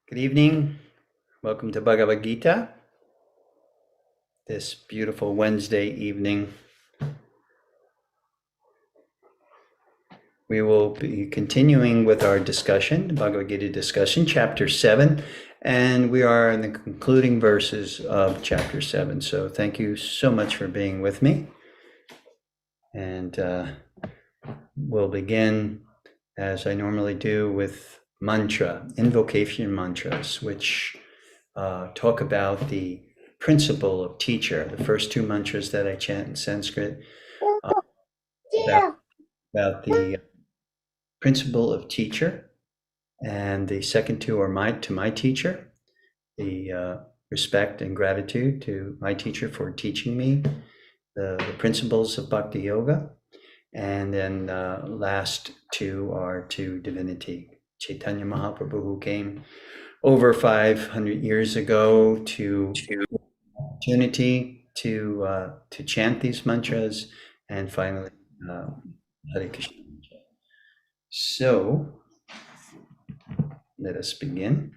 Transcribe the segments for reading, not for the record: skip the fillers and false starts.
Good evening. Welcome to Bhagavad Gita. This beautiful Wednesday evening. We will be continuing with our discussion, Bhagavad Gita discussion, chapter 7, and we are in the concluding verses of chapter 7. So thank you so much for being with me. And we'll begin, as I normally do, with mantra, invocation mantras, which talk about the principle of teacher. The first two mantras that I chant in Sanskrit about the principle of teacher, and the second two are to my teacher, the respect and gratitude to my teacher for teaching me the principles of Bhakti Yoga, and then last two are to divinity, Chaitanya Mahaprabhu, who came over 500 years ago to opportunity to chant these mantras, and finally Hare Krishna. So let us begin.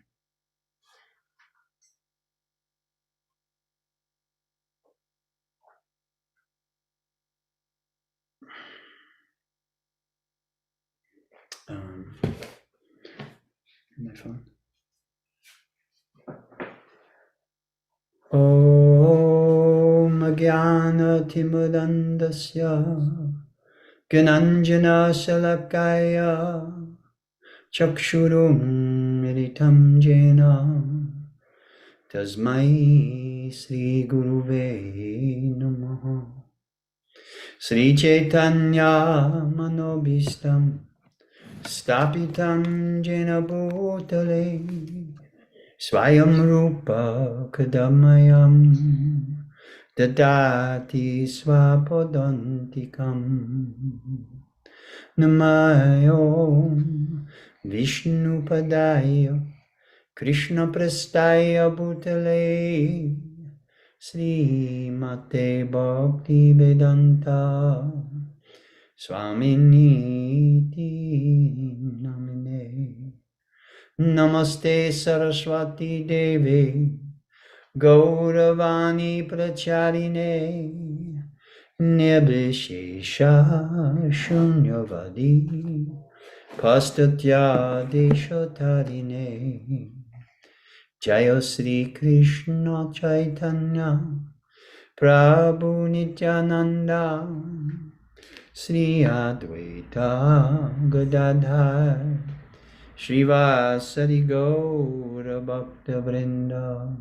My phone. Om Jnanatimudandasya Gananjana Salakaya Chakshurum Militam Jena Tasmai Sri Guruve Namaha. Sri Chaitanya Manobhistam Stapitam Jena Bhutale Swayam Rupa Kadamayam Dadati Swapadantikam Namayom Vishnu Padaya Krishna Prastaya Bhutale Sri Mate Bhakti Vedanta Swaminiti Namine. Namaste Saraswati Devi Gauravani Pracharine Nirbhishesha Shunyavadi Pastatya Deshotarine. Jaya Sri Krishna Chaitanya Prabhu Nityananda Sri Advaita Gadadhar Srivasadi Gaura Bhakta Vrinda.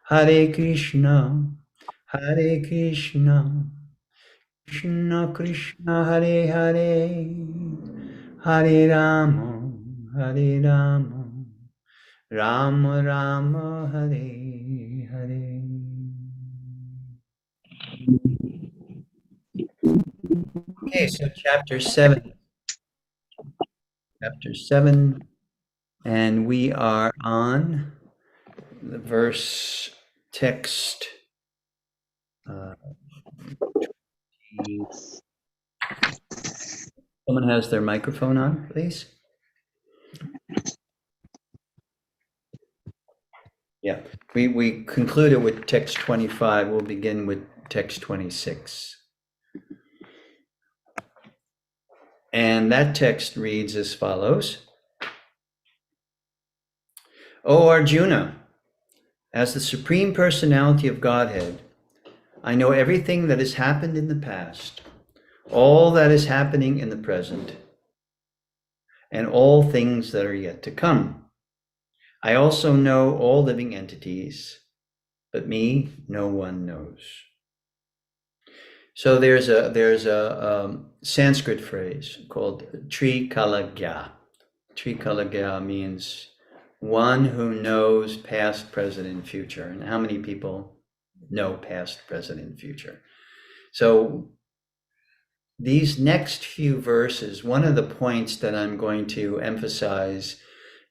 Hare Krishna, Krishna Krishna Hare Hare, Hare Rama, Rama Rama Hare Hare. Okay, so chapter 7. Chapter 7, and we are on the verse text. Someone has their microphone on, please. Yeah, we concluded with text 25. We'll begin with text 26. And that text reads as follows. O Arjuna, as the Supreme Personality of Godhead, I know everything that has happened in the past, all that is happening in the present, and all things that are yet to come. I also know all living entities, but me, no one knows. So there's a Sanskrit phrase called Trikalagya. Trikalagya means one who knows past, present, and future. And how many people know past, present, and future? So these next few verses, one of the points that I'm going to emphasize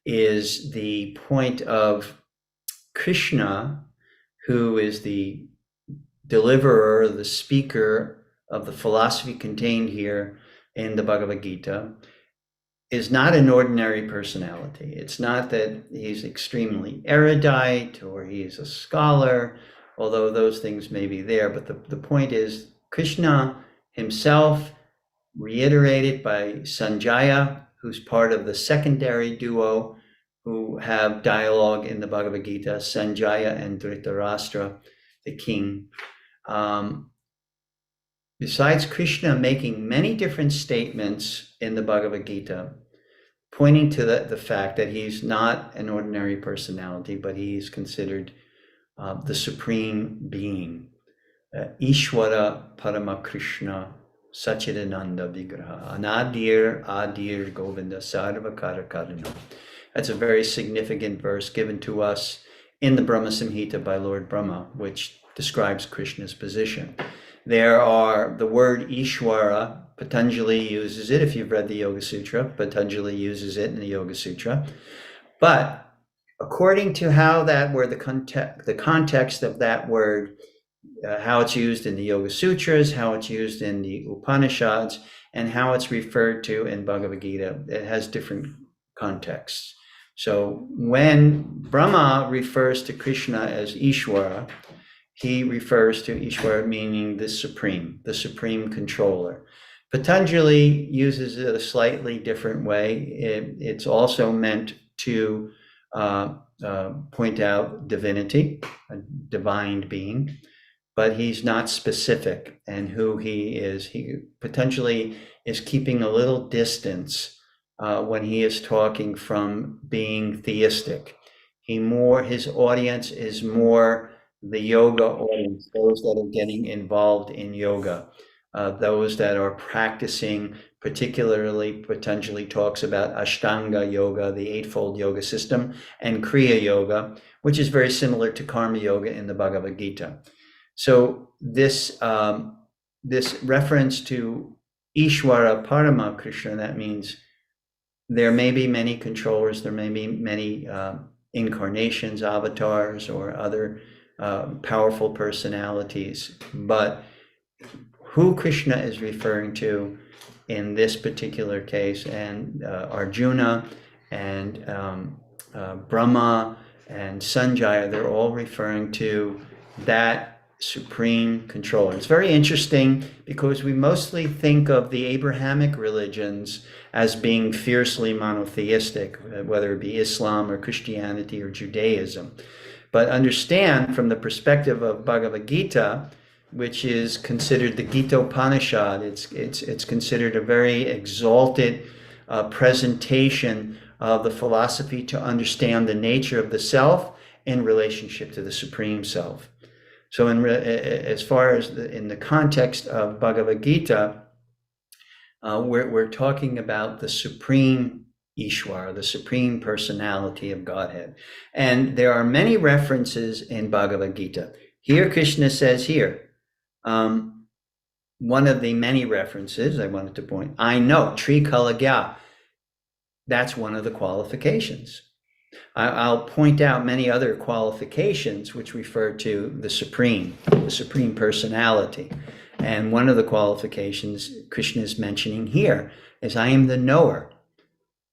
is the point of Krishna, who is the deliverer, the speaker of the philosophy contained here in the Bhagavad Gita, is not an ordinary personality. It's not that he's extremely erudite or he's a scholar, although those things may be there. But the point is, Krishna himself, reiterated by Sanjaya, who's part of the secondary duo who have dialogue in the Bhagavad Gita, Sanjaya and Dhritarashtra, the king. Besides Krishna making many different statements in the Bhagavad Gita, pointing to the fact that he's not an ordinary personality, but he's considered the supreme being, Ishvara Paramakrishna Sachidananda Vigraha, Adir Govinda Sarvakara Karana. That's a very significant verse given to us in the Brahma Samhita by Lord Brahma, which describes Krishna's position. There are the word Ishvara, Patanjali uses it. If you've read the Yoga Sutra, Patanjali uses it in the Yoga Sutra. But according to how that word, the context of that word, how it's used in the Yoga Sutras, how it's used in the Upanishads, and how it's referred to in Bhagavad Gita, it has different contexts. So when Brahma refers to Krishna as Ishvara, he refers to Ishvara meaning the supreme controller. Patanjali uses it a slightly different way. It's also meant to point out divinity, a divine being, but he's not specific in who he is. He potentially is keeping a little distance when he is talking from being theistic. His audience is more the yoga audience, those that are getting involved in yoga, those that are practicing, particularly Patanjali talks about Ashtanga yoga, the eightfold yoga system, and Kriya yoga, which is very similar to Karma yoga in the Bhagavad Gita. So this reference to Ishvara Parama Krishna, that means there may be many controllers, there may be many incarnations, avatars, or other powerful personalities, but who Krishna is referring to in this particular case, and Arjuna and Brahma and Sanjaya, they're all referring to that supreme controller. It's very interesting because we mostly think of the Abrahamic religions as being fiercely monotheistic, whether it be Islam or Christianity or Judaism. But understand from the perspective of Bhagavad Gita, which is considered the Gita Upanishad, it's considered a very exalted presentation of the philosophy to understand the nature of the self in relationship to the Supreme Self. So as far as in the context of Bhagavad Gita, we're talking about the Supreme Ishwara, the Supreme Personality of Godhead. And there are many references in Bhagavad Gita. Here Krishna says here, one of the many references I wanted to point, I know, Trikalagya, that's one of the qualifications. I'll point out many other qualifications which refer to the Supreme Personality. And one of the qualifications Krishna is mentioning here is I am the knower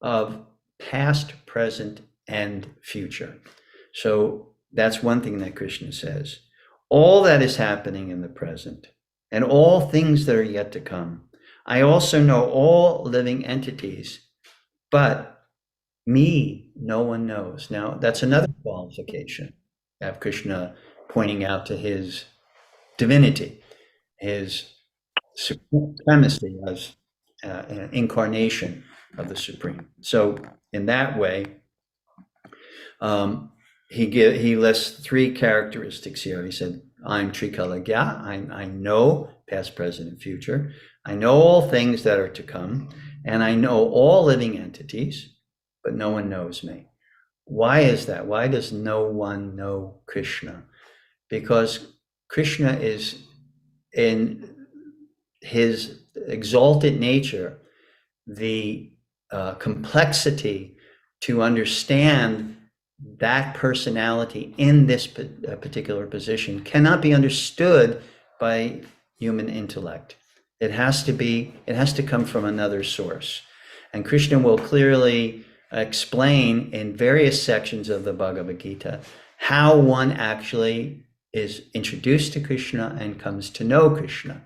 of past, present, and future. So that's one thing that Krishna says. All that is happening in the present and all things that are yet to come. I also know all living entities, but me, no one knows. Now, that's another qualification of Krishna pointing out to his divinity, his supremacy as an incarnation of the Supreme. So in that way, he lists three characteristics here. He said, I'm Trikalagya, I know past, present, and future. I know all things that are to come, and I know all living entities, but no one knows me. Why is that? Why does no one know Krishna? Because Krishna is in his exalted nature, the complexity to understand that personality in this particular position cannot be understood by human intellect. It has to come from another source. And Krishna will clearly explain in various sections of the Bhagavad Gita how one actually is introduced to Krishna and comes to know Krishna.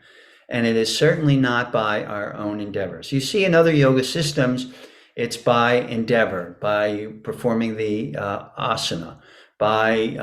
And it is certainly not by our own endeavors. You see in other yoga systems, it's by endeavor, by performing the asana, by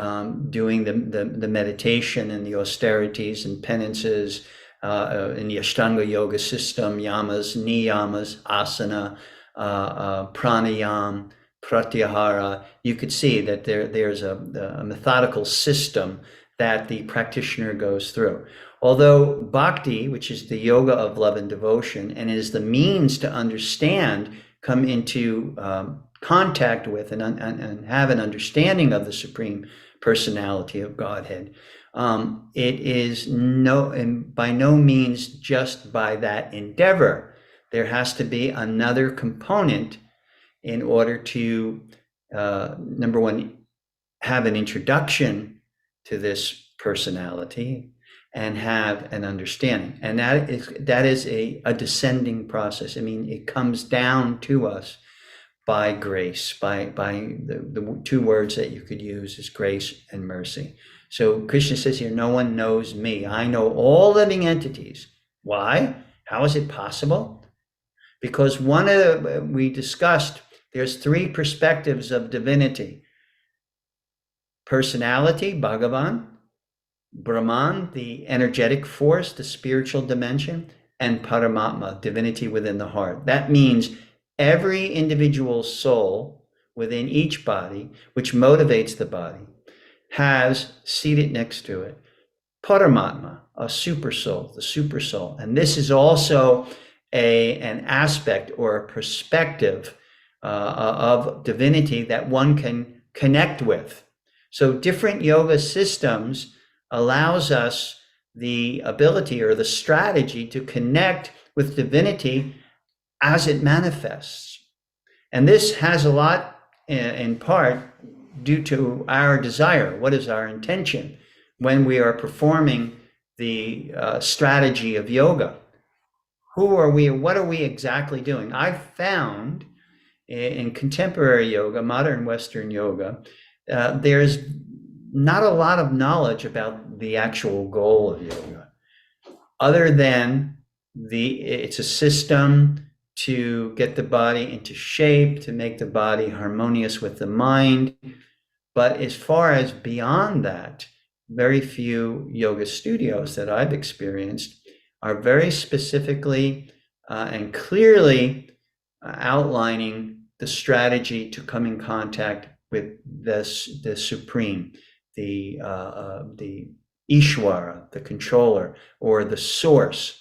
doing the meditation and the austerities and penances in the Ashtanga yoga system, yamas, niyamas, asana, pranayam, pratyahara. You could see that there's a methodical system that the practitioner goes through. Although bhakti, which is the yoga of love and devotion, and is the means to understand, come into contact with and have an understanding of the Supreme Personality of Godhead, it is by no means just by that endeavor. There has to be another component in order to, number one, have an introduction to this personality and have an understanding. And that is a descending process. I mean, it comes down to us by grace, by the two words that you could use is grace and mercy. So Krishna says here, no one knows me. I know all living entities. Why? How is it possible? Because we discussed, there's three perspectives of divinity. Personality, Bhagavan; Brahman, the energetic force, the spiritual dimension; and Paramatma, divinity within the heart. That means every individual soul within each body, which motivates the body, has seated next to it Paramatma, a super soul, the super soul. And this is also an aspect or a perspective of divinity that one can connect with. So different yoga systems allows us the ability or the strategy to connect with divinity as it manifests. And this has a lot, in part, due to our desire. What is our intention when we are performing the strategy of yoga? Who are we? What are we exactly doing? I've found in contemporary yoga, modern Western yoga, there's not a lot of knowledge about the actual goal of yoga, other than it's a system to get the body into shape, to make the body harmonious with the mind. But as far as beyond that, very few yoga studios that I've experienced are very specifically and clearly outlining the strategy to come in contact with the Supreme, the Ishwara, the controller, or the source.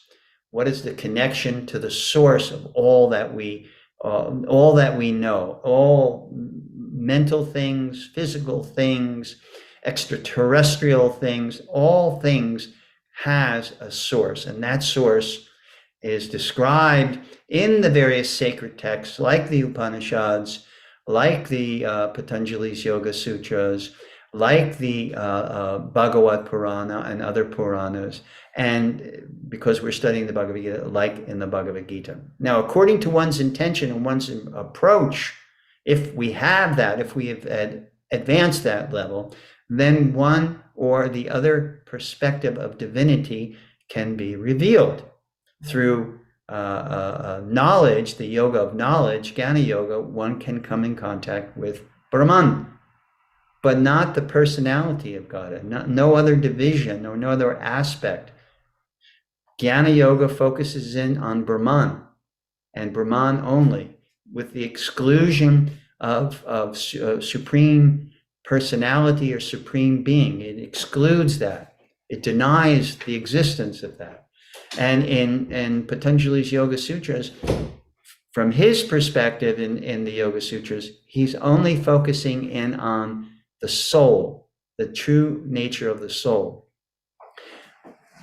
What is the connection to the source of all that we know, all mental things, physical things, extraterrestrial things, all things has a source, and that source is described in the various sacred texts like the Upanishads, like the Patanjali's Yoga Sutras, like the Bhagavad Purana and other Puranas, and because we're studying the Bhagavad Gita, like in the Bhagavad Gita. Now, according to one's intention and one's approach, if we have that, if we have advanced that level, then one or the other perspective of divinity can be revealed through knowledge, the yoga of knowledge, Jnana Yoga. One can come in contact with Brahman, but not the personality of God, no other division or no other aspect. Jnana Yoga focuses in on Brahman and Brahman only, with the exclusion of supreme personality or supreme being. It excludes that. It denies the existence of that. And in Patanjali's Yoga Sutras, from his perspective in the Yoga Sutras, he's only focusing in on the soul, the true nature of the soul.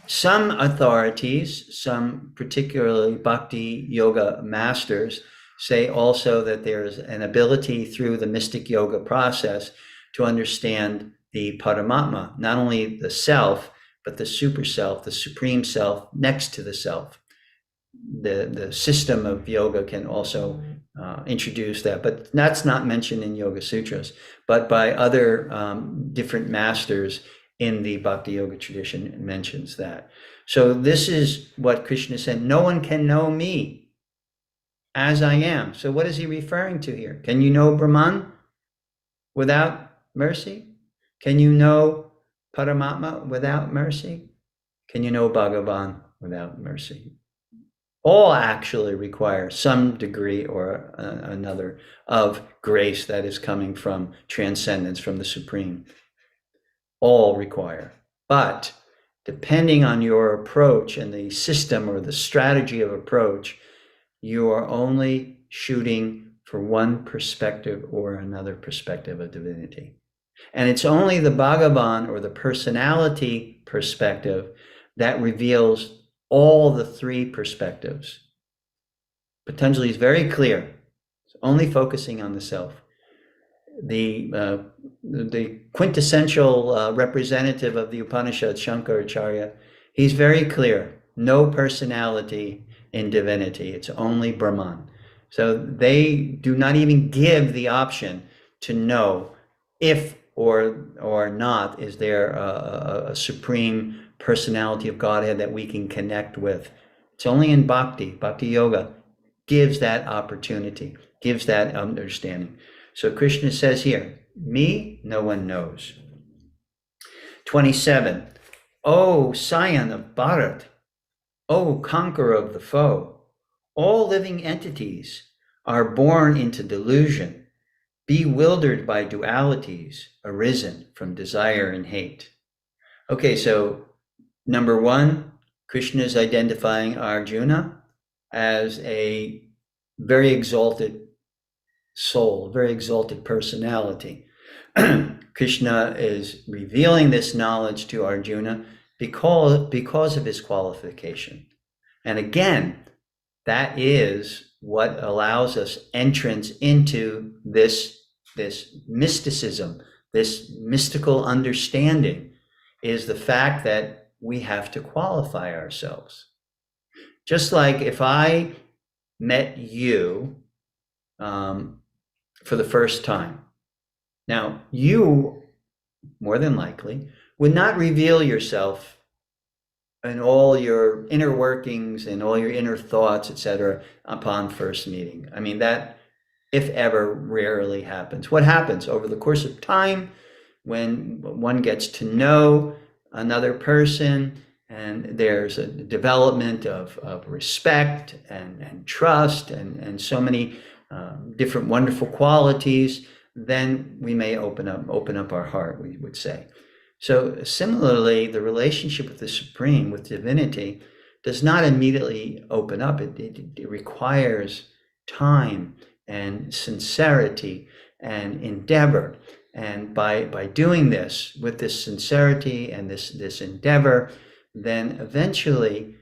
Some authorities, some particularly bhakti yoga masters, say also that there's an ability through the mystic yoga process to understand the Paramatma, not only the self, but the super self, the supreme self next to the self. the system of yoga can also introduce that, but that's not mentioned in Yoga Sutras, but by other different masters in the Bhakti Yoga tradition mentions that. So this is what Krishna said, no one can know me as I am. So what is he referring to here? Can you know Brahman without mercy? Can you know Paramatma without mercy? Can you know Bhagavan without mercy? All actually require some degree or another of grace that is coming from transcendence, from the Supreme. All require. But depending on your approach and the system or the strategy of approach, you are only shooting for one perspective or another perspective of divinity. And it's only the Bhagavan or the personality perspective that reveals all the three perspectives. Patanjali is very clear. It's only focusing on the self. The quintessential representative of the Upanishad, Shankaracharya, he's very clear. No personality in divinity. It's only Brahman. So they do not even give the option to know if or not is there a supreme personality of Godhead that we can connect with. It's only in bhakti yoga gives that opportunity, gives that understanding. So Krishna says here, me, no one knows. 27, O scion of Bharat, O conqueror of the foe, all living entities are born into delusion, bewildered by dualities arisen from desire and hate. Okay, so number one, Krishna is identifying Arjuna as a very exalted soul, very exalted personality. Krishna is revealing this knowledge to Arjuna because of his qualification. And again, that is what allows us entrance into this mysticism, this mystical understanding, is the fact that we have to qualify ourselves. Just like if I met you for the first time. Now, you, more than likely, would not reveal yourself and all your inner workings and all your inner thoughts, etc., upon first meeting. I mean, that, if ever, rarely happens. What happens over the course of time when one gets to know another person and there's a development of respect and trust and so many different wonderful qualities, then we may open up our heart, we would say. So similarly, the relationship with the Supreme, with divinity, does not immediately open up. It requires time and sincerity and endeavor. And by doing this, with this sincerity and this endeavor, then eventually,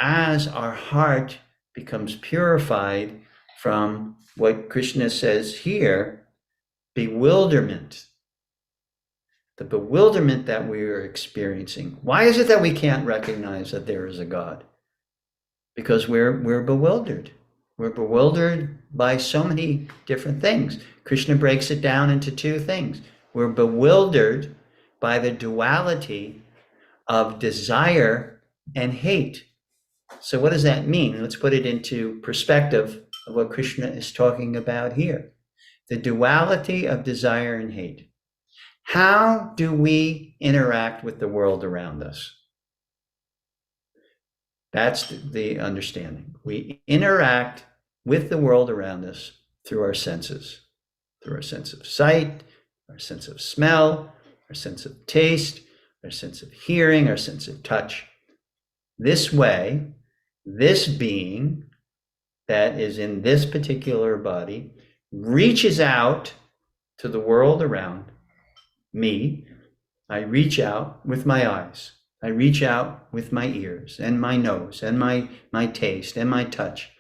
as our heart becomes purified from what Krishna says here, bewilderment, the bewilderment that we are experiencing. Why is it that we can't recognize that there is a God? Because we're bewildered. We're bewildered by so many different things. Krishna breaks it down into two things. We're bewildered by the duality of desire and hate. So what does that mean? Let's put it into perspective of what Krishna is talking about here. The duality of desire and hate. How do we interact with the world around us? That's the understanding. We interact with the world around us through our senses, through our sense of sight, our sense of smell, our sense of taste, our sense of hearing, our sense of touch. This way, this being that is in this particular body reaches out to the world around me. I reach out with my eyes. I reach out with my ears and my nose and my taste and my touch.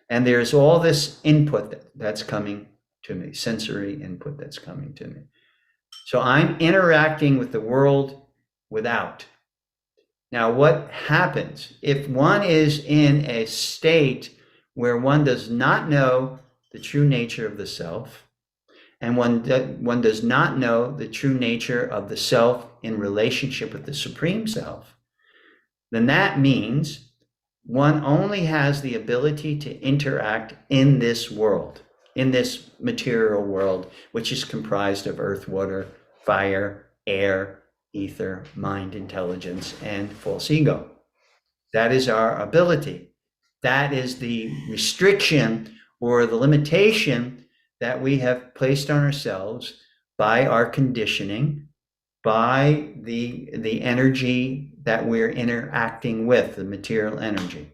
And there's all this input that's coming to me, sensory input that's coming to me. So I'm interacting with the world without. Now, what happens if one is in a state where one does not know the true nature of the self, and one does not know the true nature of the self in relationship with the Supreme Self? Then that means one only has the ability to interact in this world, in this material world, which is comprised of earth, water, fire, air, ether, mind, intelligence, and false ego. That is our ability. That is the restriction or the limitation that we have placed on ourselves by our conditioning, by the energy that we're interacting with, the material energy.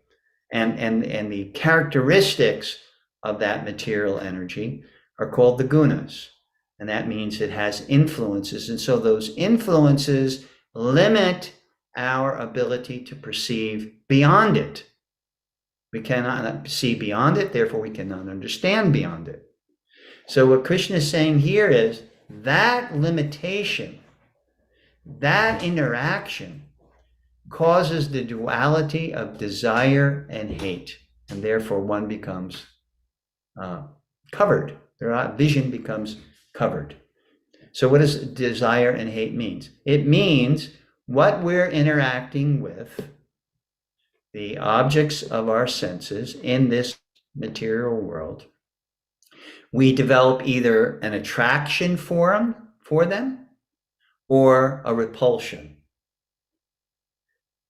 And the characteristics of that material energy are called the gunas. And that means it has influences. And so those influences limit our ability to perceive beyond it. We cannot see beyond it, therefore we cannot understand beyond it. So what Krishna is saying here is that limitation, that interaction causes the duality of desire and hate, and therefore one becomes covered. Their vision becomes covered. So what does desire and hate means? It means what we're interacting with, the objects of our senses in this material world, we develop either an attraction for them or a repulsion.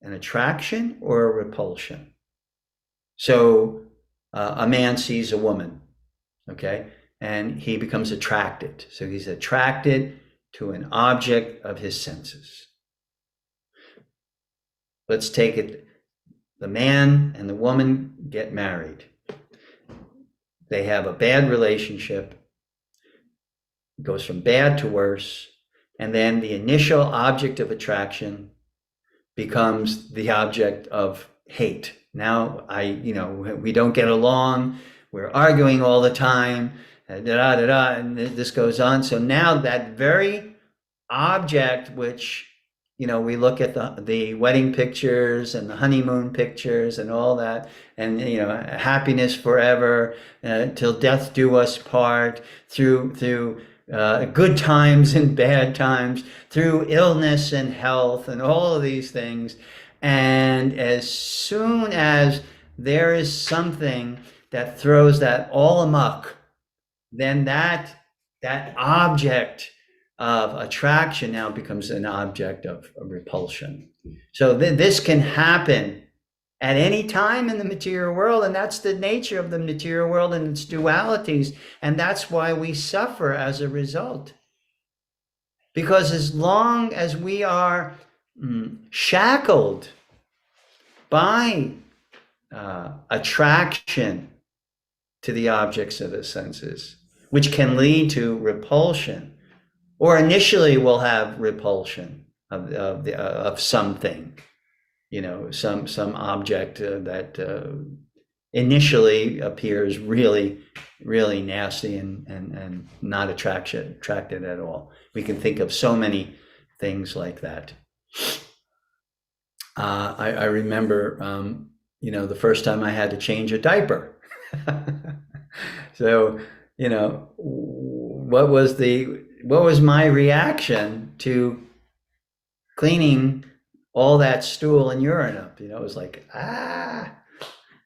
An attraction or a repulsion. So a man sees a woman, okay, and he becomes attracted. So he's attracted to an object of his senses. Let's take it, the man and the woman get married. They have a bad relationship. It goes from bad to worse. And then the initial object of attraction becomes the object of hate. Now we don't get along. We're arguing all the time, and this goes on. So now that very object, which, we look at the wedding pictures and the honeymoon pictures and all that, and, happiness forever, till death do us part, through good times and bad times, through illness and health and all of these things. And as soon as there is something that throws that all amok, then that object of attraction now becomes an object of repulsion. So this can happen at any time in the material world, and that's the nature of the material world and its dualities, and that's why we suffer as a result. Because as long as we are shackled by attraction to the objects of the senses, which can lead to repulsion, or initially we'll have repulsion of something, some object that initially appears really, really nasty and not attracted at all. We can think of so many things like that. I remember, the first time I had to change a diaper. So, what was my reaction to cleaning all that stool and urine up? It was like,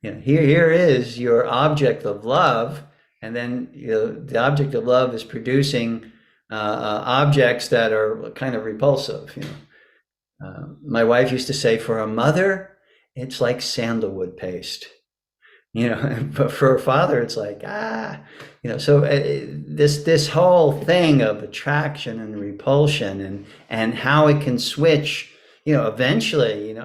here is your object of love, and then the object of love is producing objects that are kind of repulsive. My wife used to say, for a mother, it's like sandalwood paste. But for a father, it's like, so this whole thing of attraction and repulsion and how it can switch, eventually,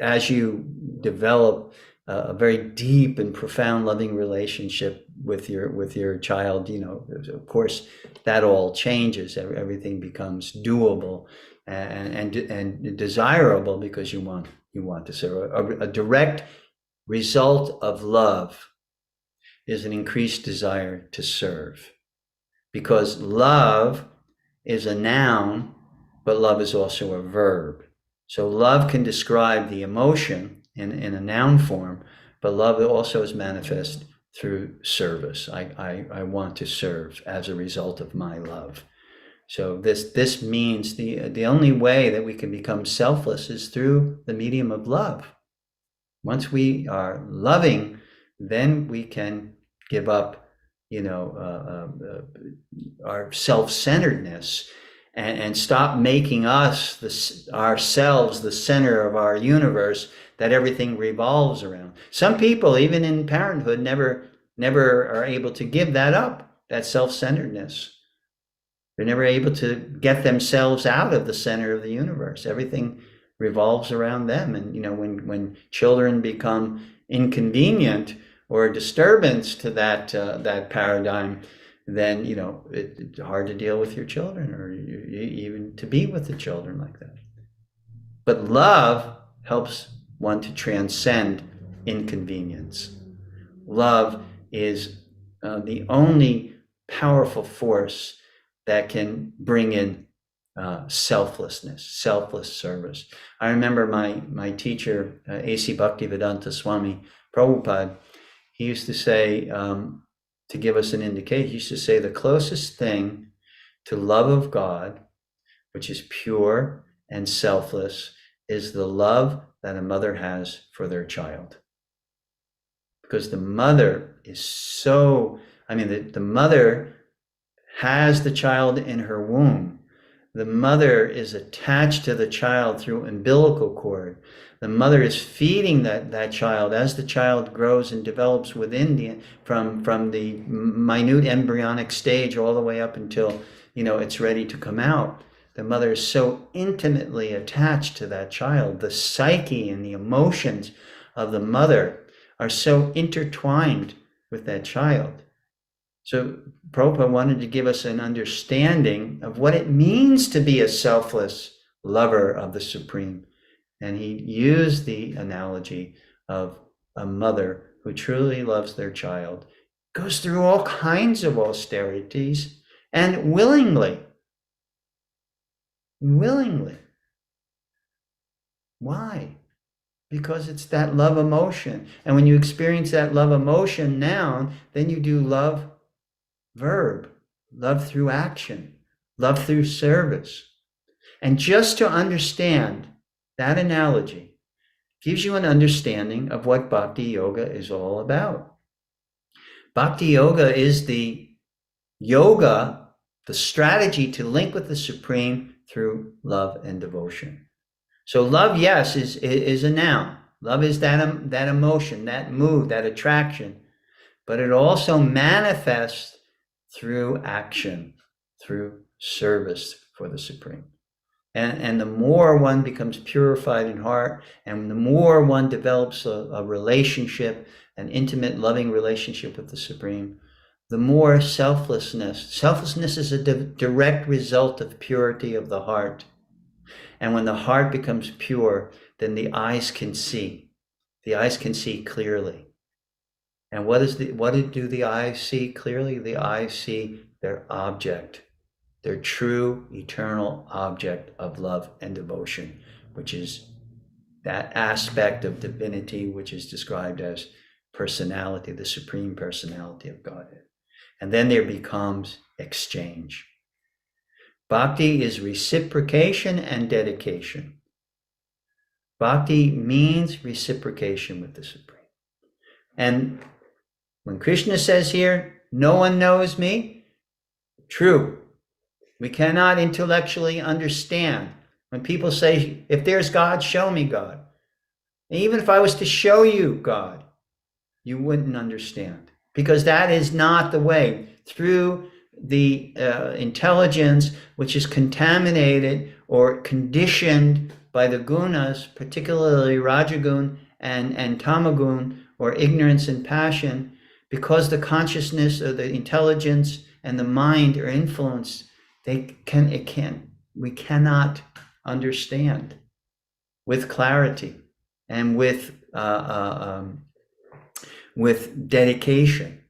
as you develop a very deep and profound loving relationship with your child, of course, that all changes. Everything becomes doable and desirable because you want to serve. A direct result of love is an increased desire to serve, because love is a noun, but love is also a verb. So love can describe the emotion in a noun form, but love also is manifest through service. I want to serve as a result of my love. So this means the only way that we can become selfless is through the medium of love. Once we are loving, then we can give up, our self-centeredness and stop making us ourselves the center of our universe that everything revolves around. Some people, even in parenthood, never are able to give that up, that self-centeredness. They're never able to get themselves out of the center of the universe. Everything revolves around them. And, when children become inconvenient or a disturbance to that paradigm, then, it's hard to deal with your children or even to be with the children like that. But love helps one to transcend inconvenience. Love is the only powerful force that can bring in selflessness, selfless service. I remember my teacher, A.C. Bhaktivedanta Swami Prabhupada, he used to say, to give us an indication, he used to say the closest thing to love of God, which is pure and selfless, is the love that a mother has for their child. Because the mother is the mother has the child in her womb. The mother is attached to the child through umbilical cord. The mother is feeding that child as the child grows and develops from the minute embryonic stage all the way up until, it's ready to come out. The mother is so intimately attached to that child. The psyche and the emotions of the mother are so intertwined with that child. So Prabhupada wanted to give us an understanding of what it means to be a selfless lover of the Supreme. And he used the analogy of a mother who truly loves their child, goes through all kinds of austerities, and willingly. Why? Because it's that love emotion. And when you experience that love emotion noun, then you do love verb, love through action, love through service. And just to understand that analogy gives you an understanding of what Bhakti Yoga is all about. Bhakti Yoga is the yoga, the strategy to link with the Supreme through love and devotion. So love, yes, is a noun. Love is that emotion, that mood, that attraction. But it also manifests through action, through service for the Supreme. And the more one becomes purified in heart, and the more one develops a relationship, an intimate, loving relationship with the Supreme, the more selflessness. Selflessness is a direct result of purity of the heart. And when the heart becomes pure, then the eyes can see. The eyes can see clearly. And what do the eyes see clearly? The eyes see their object, their true eternal object of love and devotion, which is that aspect of divinity which is described as personality, the supreme personality of Godhead. And then there becomes exchange. Bhakti is reciprocation and dedication. Bhakti means reciprocation with the Supreme. And when Krishna says here, no one knows me, true. We cannot intellectually understand. When people say, if there's God, show me God. And even if I was to show you God, you wouldn't understand. Because that is not the way. Through the intelligence which is contaminated or conditioned by the gunas, particularly Rajagun and Tamagun, or ignorance and passion, because the consciousness or the intelligence and the mind are influenced, we cannot understand with clarity and with dedication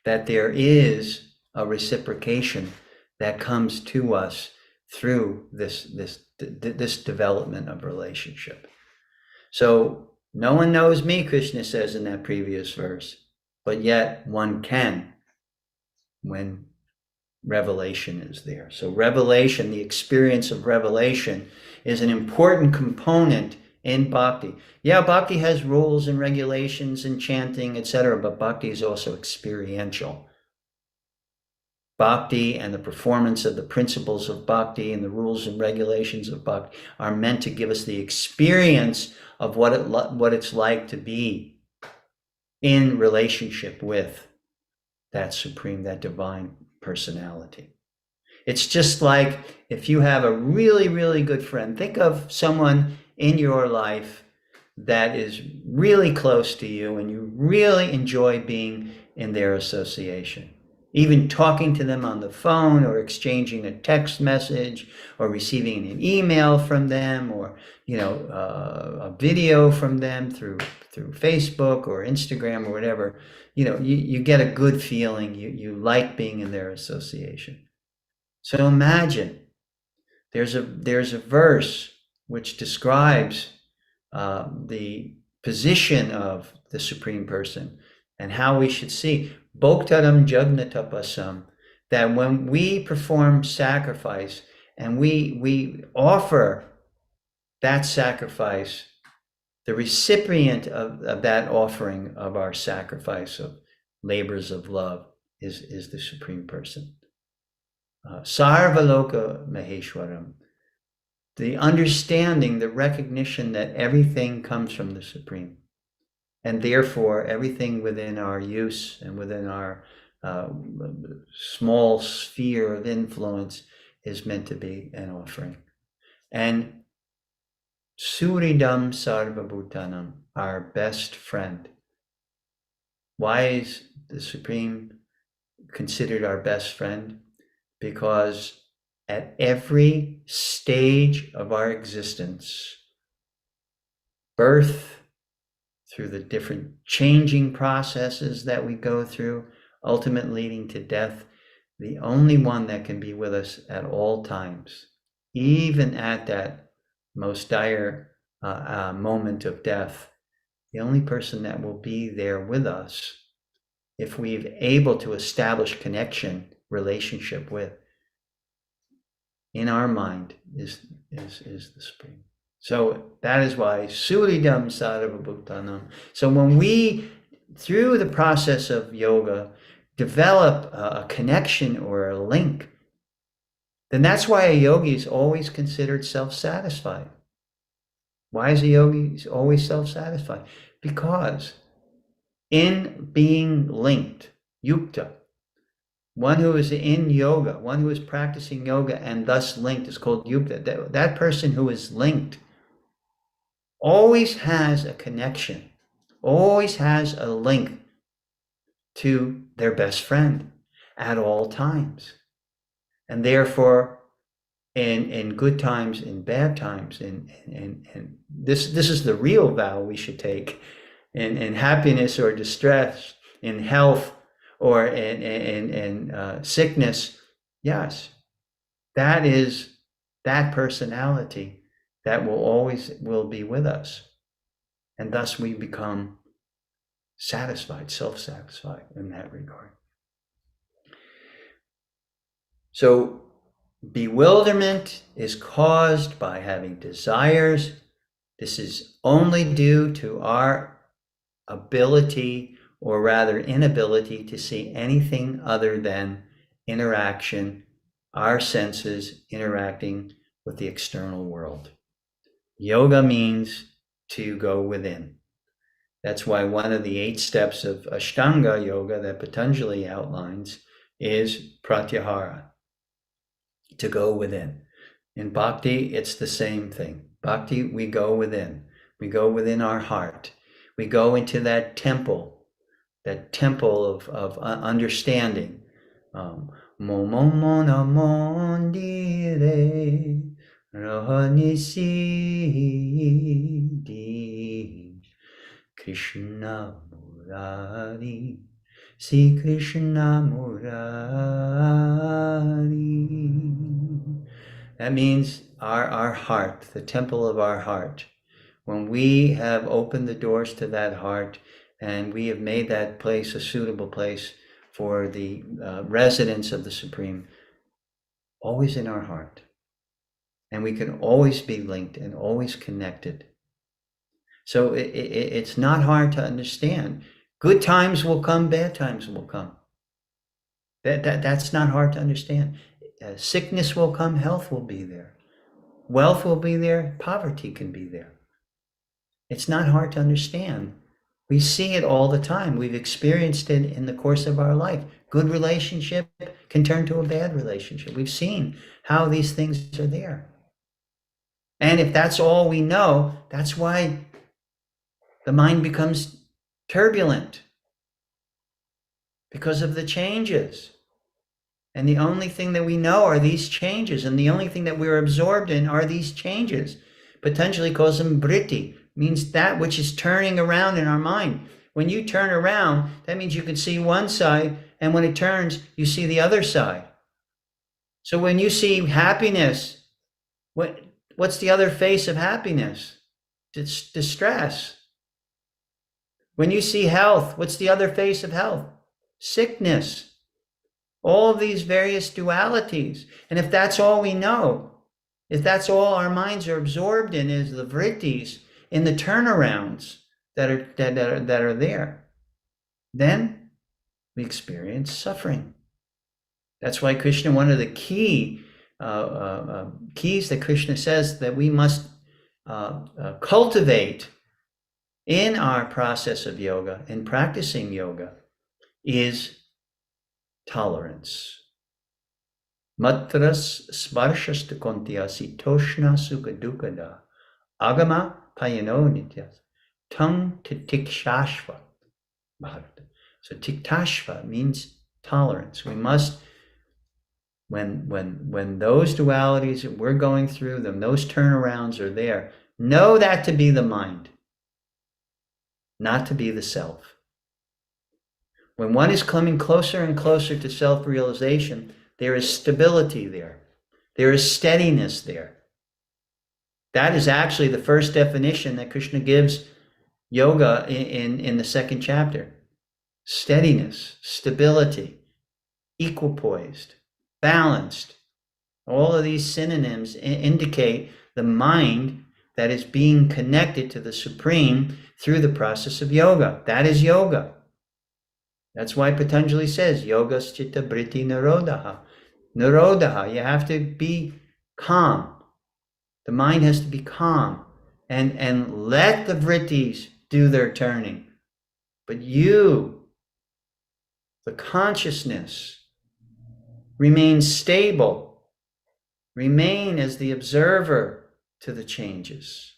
that there is a reciprocation that comes to us through this development of relationship. So no one knows me, Krishna says in that previous verse, but yet one can when revelation is there. So revelation, the experience of revelation, is an important component in bhakti. Yeah, bhakti has rules and regulations and chanting, etc., but bhakti is also experiential. Bhakti and the performance of the principles of bhakti and the rules and regulations of bhakti are meant to give us the experience of what it's like to be in relationship with that supreme, that divine personality. It's just like if you have a really, really good friend. Think of someone in your life that is really close to you and you really enjoy being in their association. Even talking to them on the phone or exchanging a text message or receiving an email from them or a video from them through Facebook or Instagram or whatever, you get a good feeling. You like being in their association. So imagine there's a verse which describes the position of the Supreme Person and how we should see Bhoktaram Jagnatapasam, that when we perform sacrifice and we offer that sacrifice, the recipient of that offering of our sacrifice of labors of love is the Supreme Person. Sarvaloka Maheshwaram, the understanding, the recognition that everything comes from the Supreme. And therefore, everything within our use and within our small sphere of influence is meant to be an offering. And Suridam Sarvabhutanam, our best friend. Why is the Supreme considered our best friend? Because at every stage of our existence, birth, through the different changing processes that we go through, ultimately leading to death, the only one that can be with us at all times, even at that most dire moment of death, the only person that will be there with us, if we're able to establish connection, relationship with, in our mind, is the Supreme. So that is why Suridam Sarvabhutanam. So when we, through the process of yoga, develop a connection or a link, then that's why a yogi is always considered self-satisfied. Why is a yogi always self-satisfied? Because in being linked, yukta, one who is in yoga, one who is practicing yoga and thus linked is called yukta. That person who is linked always has a connection, always has a link to their best friend at all times. And therefore, in good times, in bad times, and this is the real vow we should take, in happiness or distress, in health or in sickness, yes, that is that personality that will be with us. And thus we become satisfied, self-satisfied in that regard. So bewilderment is caused by having desires. This is only due to our ability, or rather inability, to see anything other than interaction, our senses interacting with the external world. Yoga means to go within. That's why one of the 8 steps of Ashtanga yoga that Patanjali outlines is pratyahara, to go within. In bhakti, it's the same thing. Bhakti, we go within. We go within our heart. We go into that temple of understanding. Momona mondire rahanisidi Krishna Murari, Sri Krishna Murari. That means our heart, the temple of our heart. When we have opened the doors to that heart and we have made that place a suitable place for the residence of the Supreme, always in our heart. And we can always be linked and always connected. So it's not hard to understand. Good times will come, bad times will come. That's not hard to understand. Sickness will come, health will be there. Wealth will be there, poverty can be there. It's not hard to understand. We see it all the time. We've experienced it in the course of our life. Good relationship can turn to a bad relationship. We've seen how these things are there. And if that's all we know, that's why the mind becomes turbulent, because of the changes. And the only thing that we know are these changes, and the only thing that we're absorbed in are these changes. Patanjali calls them vritti, means that which is turning around in our mind. When you turn around, that means you can see one side, and when it turns, you see the other side. So when you see happiness, what's the other face of happiness? It's distress. When you see health, what's the other face of health? Sickness. All of these various dualities. And if that's all we know, if that's all our minds are absorbed in, is the vrittis, in the turnarounds that are there, then we experience suffering. That's why Krishna, one of the keys that Krishna says that we must cultivate in our process of yoga, in practicing yoga, is tolerance. Matras sparshasta kontyasi toshna sukha dukkada agama payano nityas tam titikshashva bharata. So tiktashva means tolerance. We must, when those dualities that we're going through them, those turnarounds are there, know that to be the mind, not to be the self. When one is coming closer and closer to self-realization, there is stability there. There is steadiness there. That is actually the first definition that Krishna gives yoga in the second chapter. Steadiness, stability, equipoised, balanced. All of these synonyms indicate the mind that is being connected to the Supreme through the process of yoga. That is yoga. That's why Patanjali says, yogas chitta vritti nirodha. Nirodha, you have to be calm. The mind has to be calm and let the vrittis do their turning. But you, the consciousness, remain stable. Remain as the observer to the changes.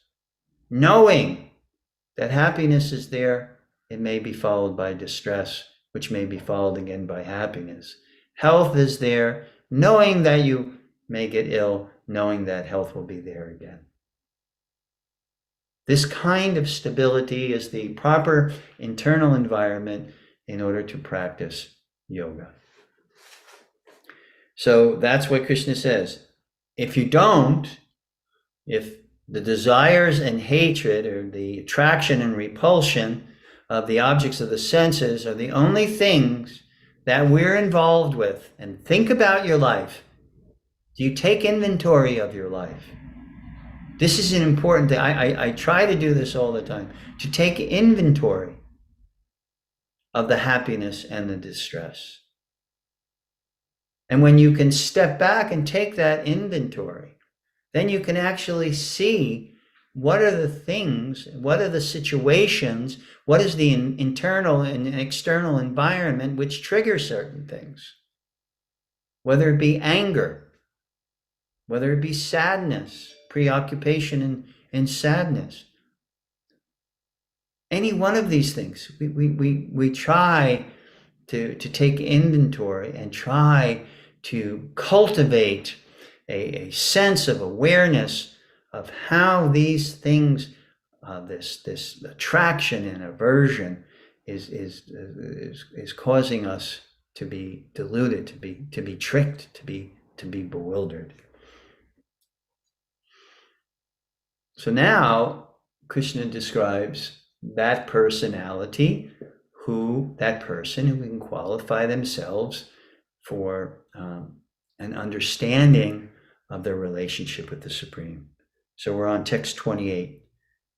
Knowing that happiness is there, it may be followed by distress, which may be followed again by happiness. Health is there, knowing that you may get ill, knowing that health will be there again. This kind of stability is the proper internal environment in order to practice yoga. So that's what Krishna says. If you don't, if the desires and hatred, or the attraction and repulsion of the objects of the senses are the only things that we're involved with, and think about your life. Do you take inventory of your life? This is an important thing. I try to do this all the time, to take inventory of the happiness and the distress. And when you can step back and take that inventory, then you can actually see what are the things, what are the situations, what is the internal and external environment which triggers certain things. Whether it be anger, whether it be sadness, preoccupation and sadness. Any one of these things, we try to take inventory and try to cultivate a sense of awareness of how these things, this attraction and aversion is causing us to be deluded, to be tricked, to be bewildered. So now Krishna describes that personality, that person who can qualify themselves for an understanding of their relationship with the Supreme. So we're on text 28.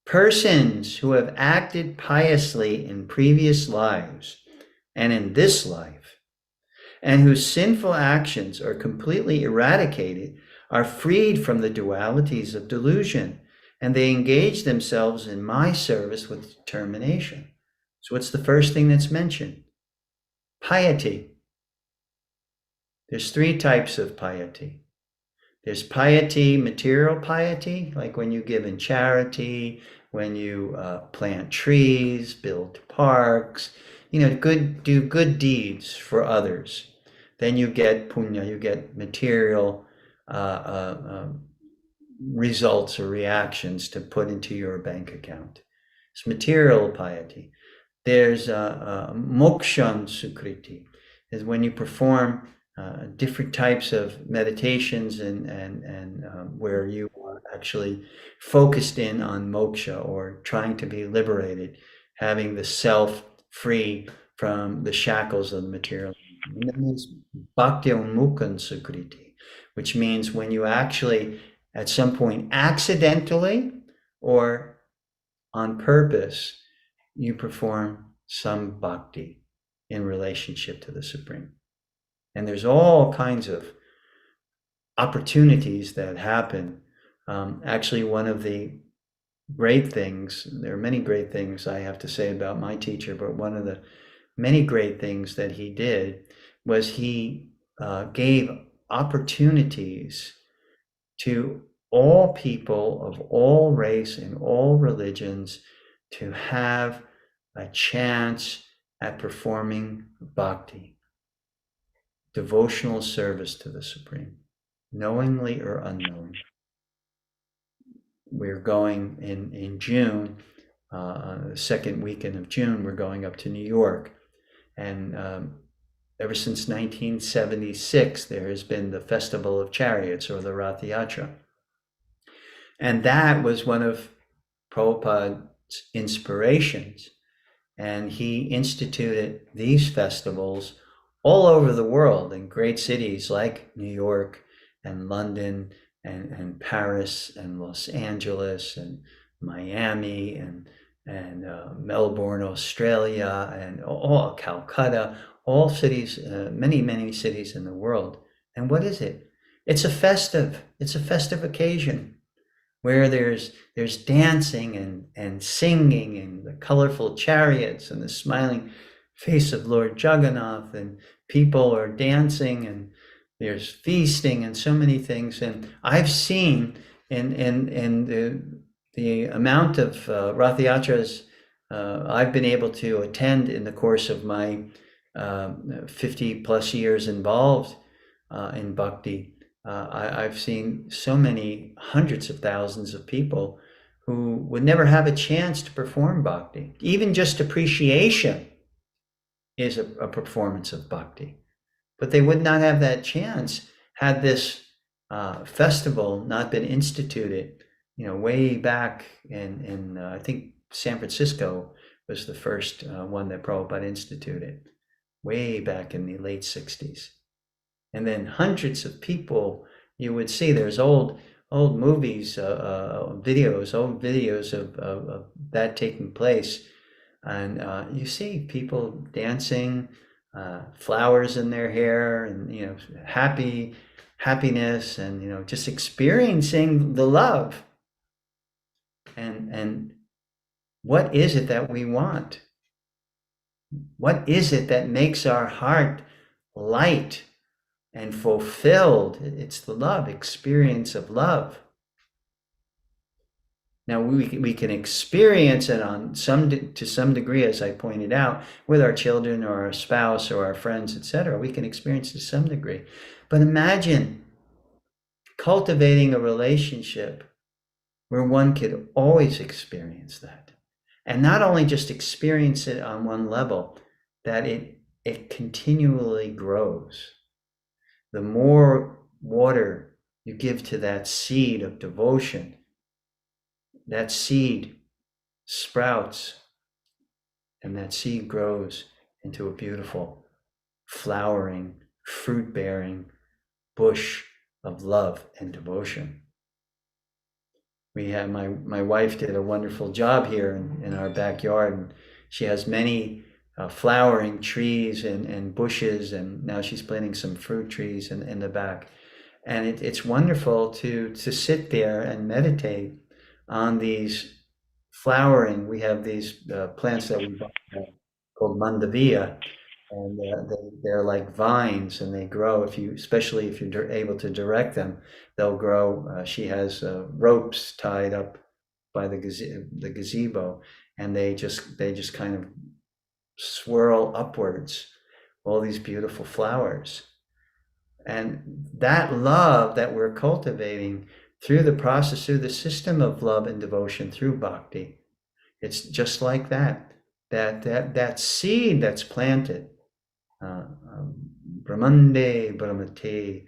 Persons who have acted piously in previous lives and in this life, and whose sinful actions are completely eradicated, are freed from the dualities of delusion, and they engage themselves in my service with determination. So what's the first thing that's mentioned? Piety. There's three types of piety. There's piety, material piety, like when you give in charity, when you plant trees, build parks, do good deeds for others. Then you get punya, you get material results or reactions to put into your bank account. It's material piety. There's mokshan sukriti, is when you perform different types of meditations and where you are actually focused in on moksha or trying to be liberated, having the self free from the shackles of the material. And that means bhakti mukhan sukriti, which means when you actually at some point accidentally or on purpose, you perform some bhakti in relationship to the Supreme. And there's all kinds of opportunities that happen. Actually, one of the great things, there are many great things I have to say about my teacher, but one of the many great things that he did was he gave opportunities to all people of all race and all religions to have a chance at performing bhakti, devotional service to the Supreme, knowingly or unknowingly. We're going in June, the second weekend of June, we're going up to New York. And ever since 1976, there has been the Festival of Chariots, or the Rath Yatra. And that was one of Prabhupada's inspirations. And he instituted these festivals all over the world in great cities like New York and London and Paris and Los Angeles and Miami and Melbourne, Australia, and all Calcutta, all cities, many cities in the world. And what is it? It's a festive occasion where there's dancing and singing and the colorful chariots and the smiling face of Lord Jagannath, and people are dancing and there's feasting and so many things. And I've seen in the amount of Rath Yatras I've been able to attend in the course of my 50 plus years involved in bhakti. I've seen so many hundreds of thousands of people who would never have a chance to perform bhakti. Even just appreciation is a performance of bhakti. But they would not have that chance had this festival not been instituted, way back in I think San Francisco was the first one that Prabhupada instituted, way back in the late 60s. And then hundreds of people, you would see there's old movies, old videos of that taking place. And you see people dancing, flowers in their hair, and happiness, and just experiencing the love. And what is it that we want? What is it that makes our heart light and fulfilled? It's the love, experience of love. Now we can experience it to some degree, as I pointed out, with our children or our spouse or our friends, etc. We can experience to some degree. But imagine cultivating a relationship where one could always experience that. And not only just experience it on one level, that it continually grows. The more water you give to that seed of devotion, that seed sprouts, and that seed grows into a beautiful, flowering, fruit-bearing bush of love and devotion. We have my wife did a wonderful job here in our backyard, and she has many flowering trees and bushes, and now she's planting some fruit trees in the back. And it's wonderful to sit there and meditate on these flowering. We have these plants that we buy called mandavia, and they're like vines, and they grow especially if you're able to direct them, they'll grow. She has ropes tied up by the gazebo, and they just kind of swirl upwards, all these beautiful flowers. And that love that we're cultivating through the process, through the system of love and devotion, through bhakti, it's just like that seed that's planted. Brahmande Brahmate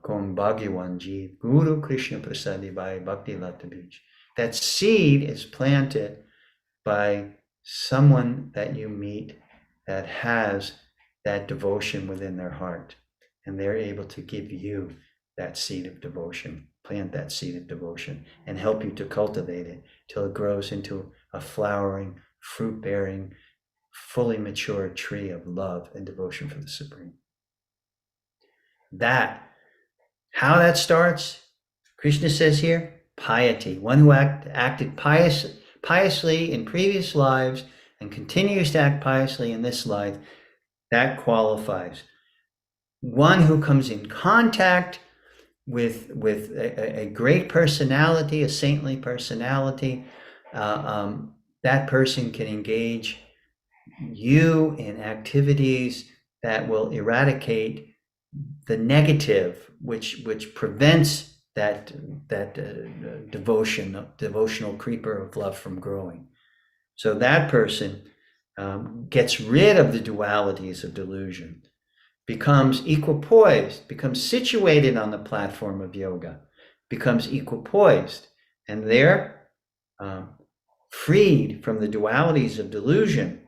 Kom Bhagwan Jeev Guru Krishna Prasadi by Bhakti Lata Beach. That seed is planted by someone that you meet that has that devotion within their heart, and they're able to give you that seed of devotion, plant that seed of devotion, and help you to cultivate it till it grows into a flowering, fruit-bearing, fully mature tree of love and devotion for the Supreme. How that starts, Krishna says here, piety. One who acted piously in previous lives and continues to act piously in this life, that qualifies. One who comes in contact with a great personality, a saintly personality, that person can engage you in activities that will eradicate the negative, which prevents that devotional creeper of love from growing. So that person gets rid of the dualities of delusion, becomes equipoised, becomes situated on the platform of yoga, becomes equipoised, and they're freed from the dualities of delusion,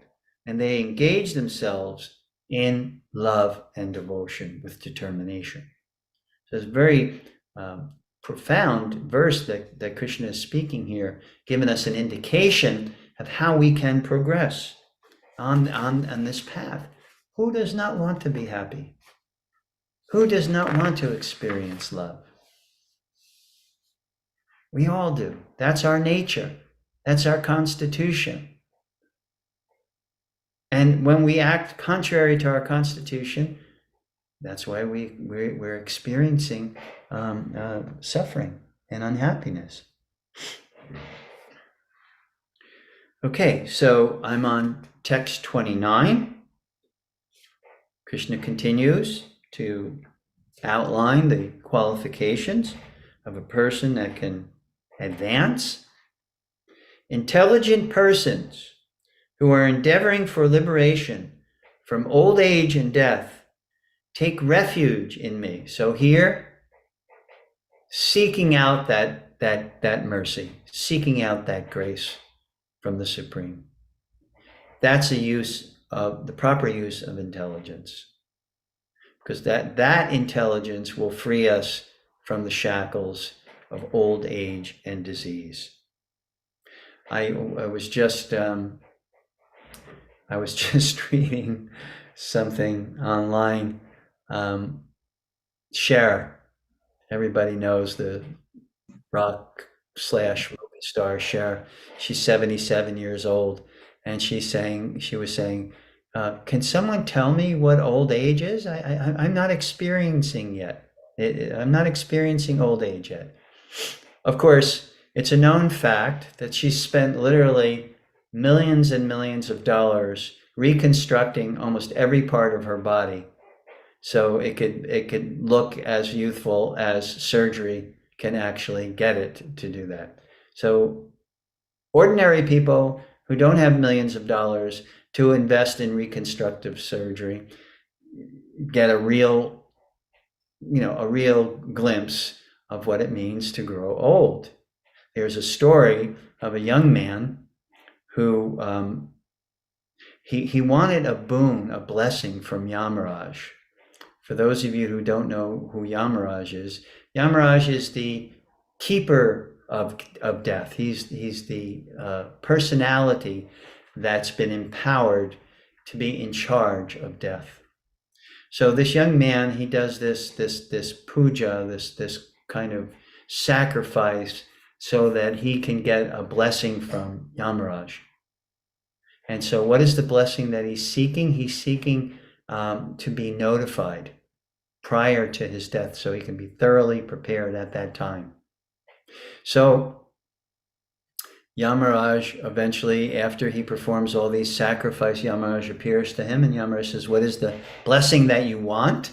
and they engage themselves in love and devotion with determination. So it's a very profound verse that Krishna is speaking here, giving us an indication of how we can progress on this path. Who does not want to be happy? Who does not want to experience love? We all do. That's our nature. That's our constitution. And when we act contrary to our constitution, that's why we're experiencing suffering and unhappiness. Okay, so I'm on text 29. Krishna continues to outline the qualifications of a person that can advance. Intelligent persons who are endeavoring for liberation from old age and death take refuge in me. So here, seeking out that mercy, seeking out that grace from the Supreme. That's the proper use of intelligence, because that intelligence will free us from the shackles of old age and disease. I was just reading something online. Cher, everybody knows the rock / movie star Cher. She's 77 years old, and she was saying, can someone tell me what old age is? I'm not experiencing yet. I'm not experiencing old age yet. Of course, it's a known fact that she spent literally millions and millions of dollars reconstructing almost every part of her body, so it could look as youthful as surgery can actually get it to do that. So ordinary people who don't have millions of dollars to invest in reconstructive surgery get a real glimpse of what it means to grow old. There's a story of a young man who he wanted a boon, a blessing from Yamaraj. For those of you who don't know who Yamaraj is the keeper of death. He's the personality that's been empowered to be in charge of death. So this young man, he does this puja, this kind of sacrifice, so that he can get a blessing from Yamaraj. And so what is the blessing that he's seeking? He's seeking to be notified prior to his death, so he can be thoroughly prepared at that time. So Yamaraj, eventually, after he performs all these sacrifices, Yamaraj appears to him, and Yamaraj says, what is the blessing that you want?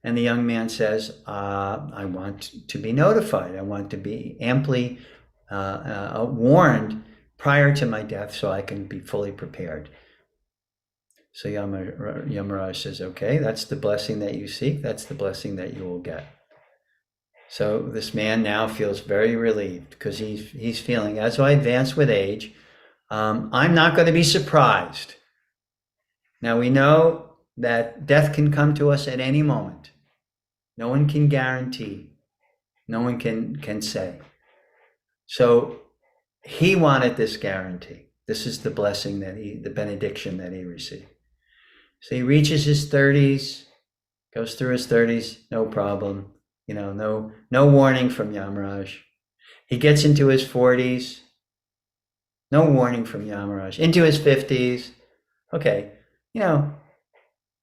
And the young man says, I want to be notified. I want to be amply warned prior to my death so I can be fully prepared. So Yamaraj says, okay, that's the blessing that you seek. That's the blessing that you will get. So this man now feels very relieved, because he's feeling, as I advance with age, I'm not going to be surprised. Now we know that death can come to us at any moment. No one can guarantee. No one can say. So he wanted this guarantee. This is the blessing the benediction that he received. So he reaches his 30s, goes through his 30s, no problem. No warning from Yamaraj. He gets into his 40s, no warning from Yamaraj. Into his 50s, okay,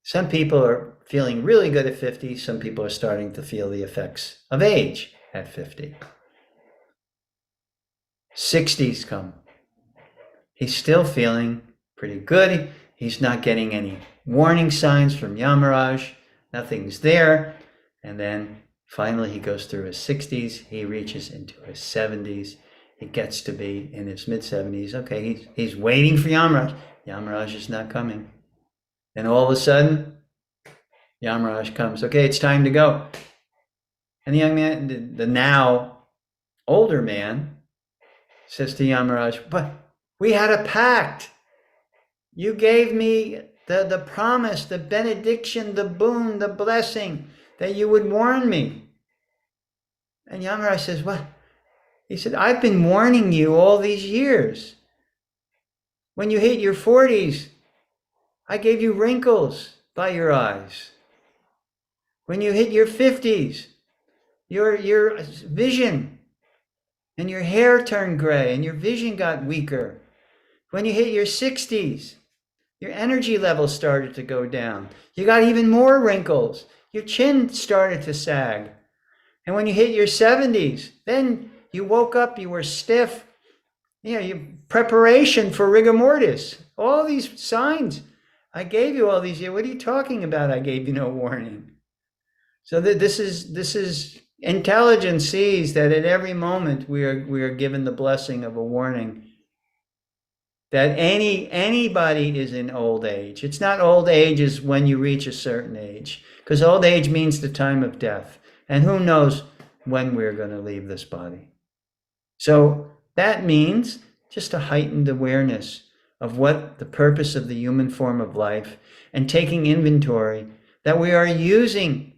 some people are feeling really good at 50. Some people are starting to feel the effects of age at 50. 60s come. He's still feeling pretty good. He's not getting any warning signs from Yamaraj. Nothing's there. And then finally he goes through his 60s. He reaches into his 70s. He gets to be in his mid-70s. Okay, he's waiting for Yamaraj. Yamaraj is not coming. And all of a sudden, Yamaraj comes. Okay, it's time to go. And the young man, the now older man, says to Yamaraj, but we had a pact. You gave me the promise, the benediction, the boon, the blessing, that you would warn me. And Yamaraj says, what? He said, I've been warning you all these years. When you hit your 40s, I gave you wrinkles by your eyes. When you hit your 50s, your vision and your hair turned gray and your vision got weaker. When you hit your 60s, your energy level started to go down. You got even more wrinkles. Your chin started to sag. And when you hit your 70s, then you woke up, you were stiff. Your preparation for rigor mortis. All these signs. I gave you all these years. What are you talking about? I gave you no warning. So this is intelligence sees that at every moment we are given the blessing of a warning that anybody is in old age. It's not old age is when you reach a certain age, because old age means the time of death, and who knows when we're going to leave this body. So that means just a heightened awareness of what the purpose of the human form of life, and taking inventory that we are using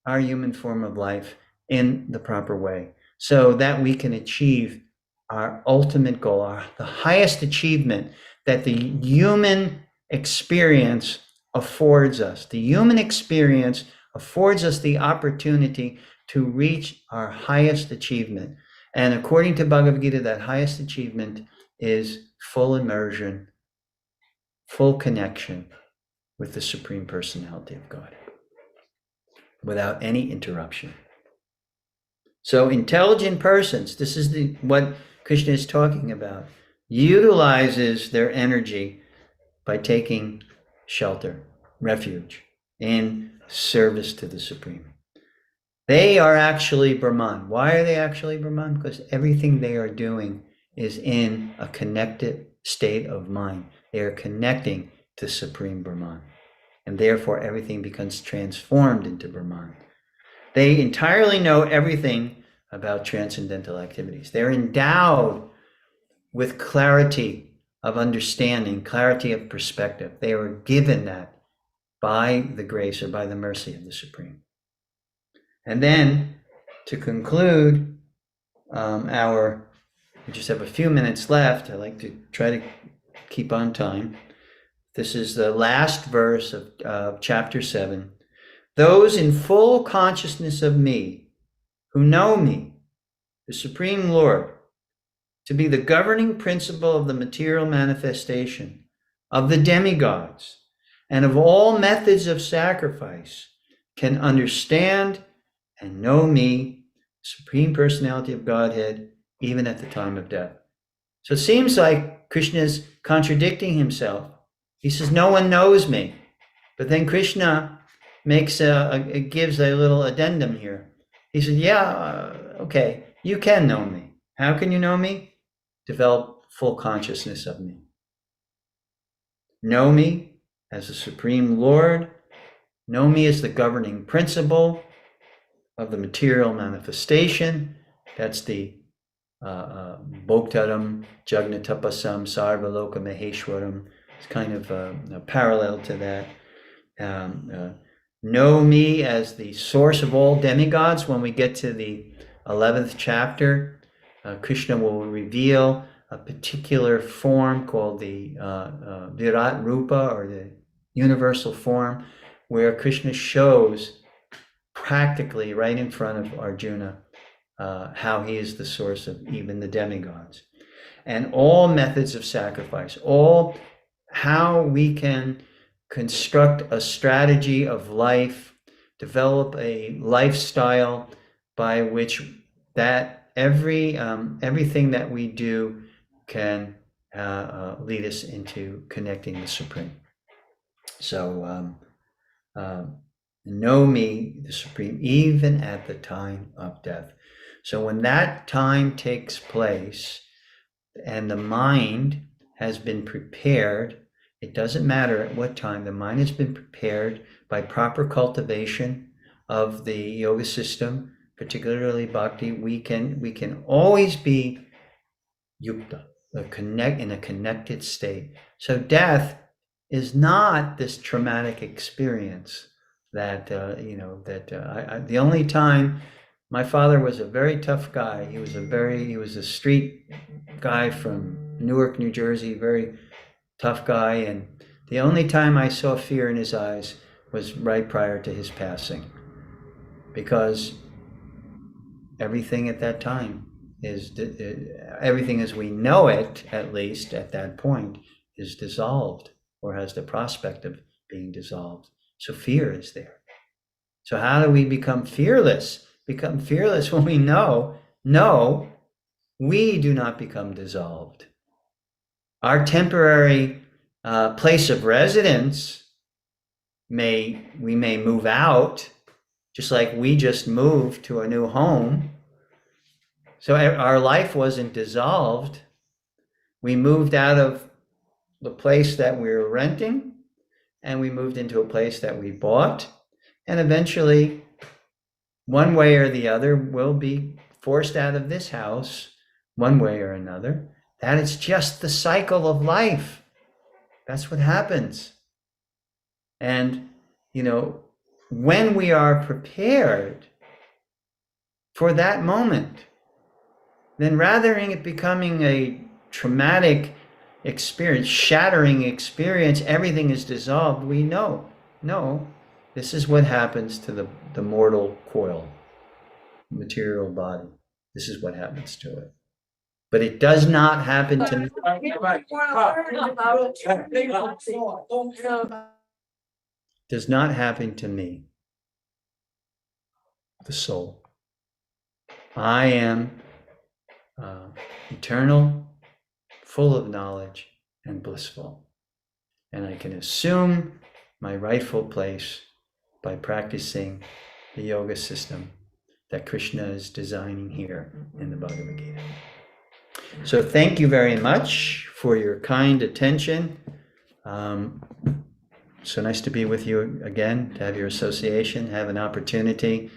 our human form of life in the proper way, so that we can achieve our ultimate goal, the highest achievement that the human experience affords us. The human experience affords us the opportunity to reach our highest achievement. And according to Bhagavad Gita, that highest achievement is full immersion, full connection with the Supreme Personality of God, without any interruption. So intelligent persons, this is what Krishna is talking about, utilizes their energy by taking shelter, refuge, in service to the Supreme. They are actually Brahman. Why are they actually Brahman? Because everything they are doing is in a connected state of mind. They are connecting to Supreme Brahman. And therefore everything becomes transformed into Brahman. They entirely know everything about transcendental activities. They're endowed with clarity of understanding, clarity of perspective. They were given that by the grace or by the mercy of the Supreme. And then to conclude we just have a few minutes left. I like to try to keep on time. This is the last verse of chapter 7. Those in full consciousness of me, who know me, the Supreme Lord, to be the governing principle of the material manifestation, of the demigods, and of all methods of sacrifice, can understand and know me, Supreme Personality of Godhead, even at the time of death. So it seems like Krishna is contradicting himself. He says, no one knows me. But then Krishna gives a little addendum here. He said, okay, you can know me. How can you know me? Develop full consciousness of me. Know me as the Supreme Lord. Know me as the governing principle of the material manifestation. That's the Bhoktaram Jagnatapasam Sarvaloka Maheshwaram. It's kind of a parallel to that. Know me as the source of all demigods. When we get to the 11th chapter, Krishna will reveal a particular form called the Virat Rupa, or the universal form, where Krishna shows practically right in front of Arjuna how he is the source of even the demigods. And all methods of sacrifice, all how we can construct a strategy of life, develop a lifestyle by which that everything that we do can lead us into connecting the Supreme. So know me, the Supreme, even at the time of death. So when that time takes place and the mind has been prepared, it doesn't matter at what time, the mind has been prepared by proper cultivation of the yoga system, particularly bhakti, we can always be yukta, in a connected state. So death is not this traumatic experience that the only time. My father was a very tough guy. He was a street guy from Newark, New Jersey, very tough guy. And the only time I saw fear in his eyes was right prior to his passing, because everything at that time everything as we know it, at least at that point, is dissolved or has the prospect of being dissolved. So fear is there. So how do we become fearless? Become fearless when we know, no, we do not become dissolved. Our temporary place of residence we may move out, just like we just moved to a new home. So our life wasn't dissolved. We moved out of the place that we were renting, and we moved into a place that we bought, and eventually, one way or the other, will be forced out of this house, one way or another. That is just the cycle of life. That's what happens. And, when we are prepared for that moment, then rather than it becoming a traumatic experience, shattering experience, everything is dissolved, we know, no, this is what happens to the mortal coil, material body. This is what happens to it. But it does not happen to me. Does not happen to me, the soul. I am eternal, full of knowledge, and blissful. And I can assume my rightful place by practicing the yoga system that Krishna is designing here in the Bhagavad Gita. So thank you very much for your kind attention. So nice to be with you again, to have your association, have an opportunity.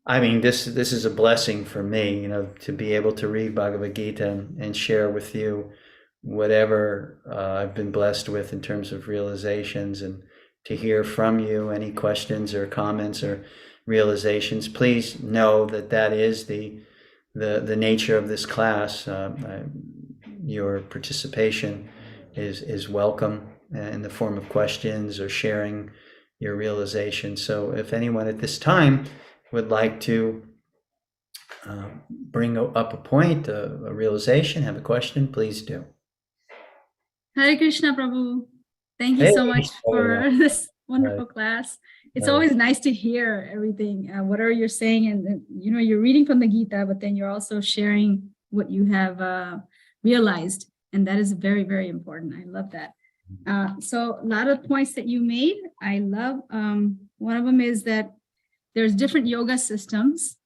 I mean, this is a blessing for me, you know, to be able to read Bhagavad Gita and share with you whatever I've been blessed with in terms of realizations, and to hear from you any questions or comments or realizations. Please know that that is the nature of this class. Your participation is welcome in the form of questions or sharing your realization. So if anyone at this time would like to bring up a point, a realization, have a question, please do. Hare Krishna, Prabhu. Thank you Hey, so much for this wonderful class. It's always nice to hear everything, whatever you're saying, and you know, you're reading from the Gita, but then you're also sharing what you have realized, and that is very, very important. I love that. So a lot of points that you made, I love. One of them is that there's different yoga systems,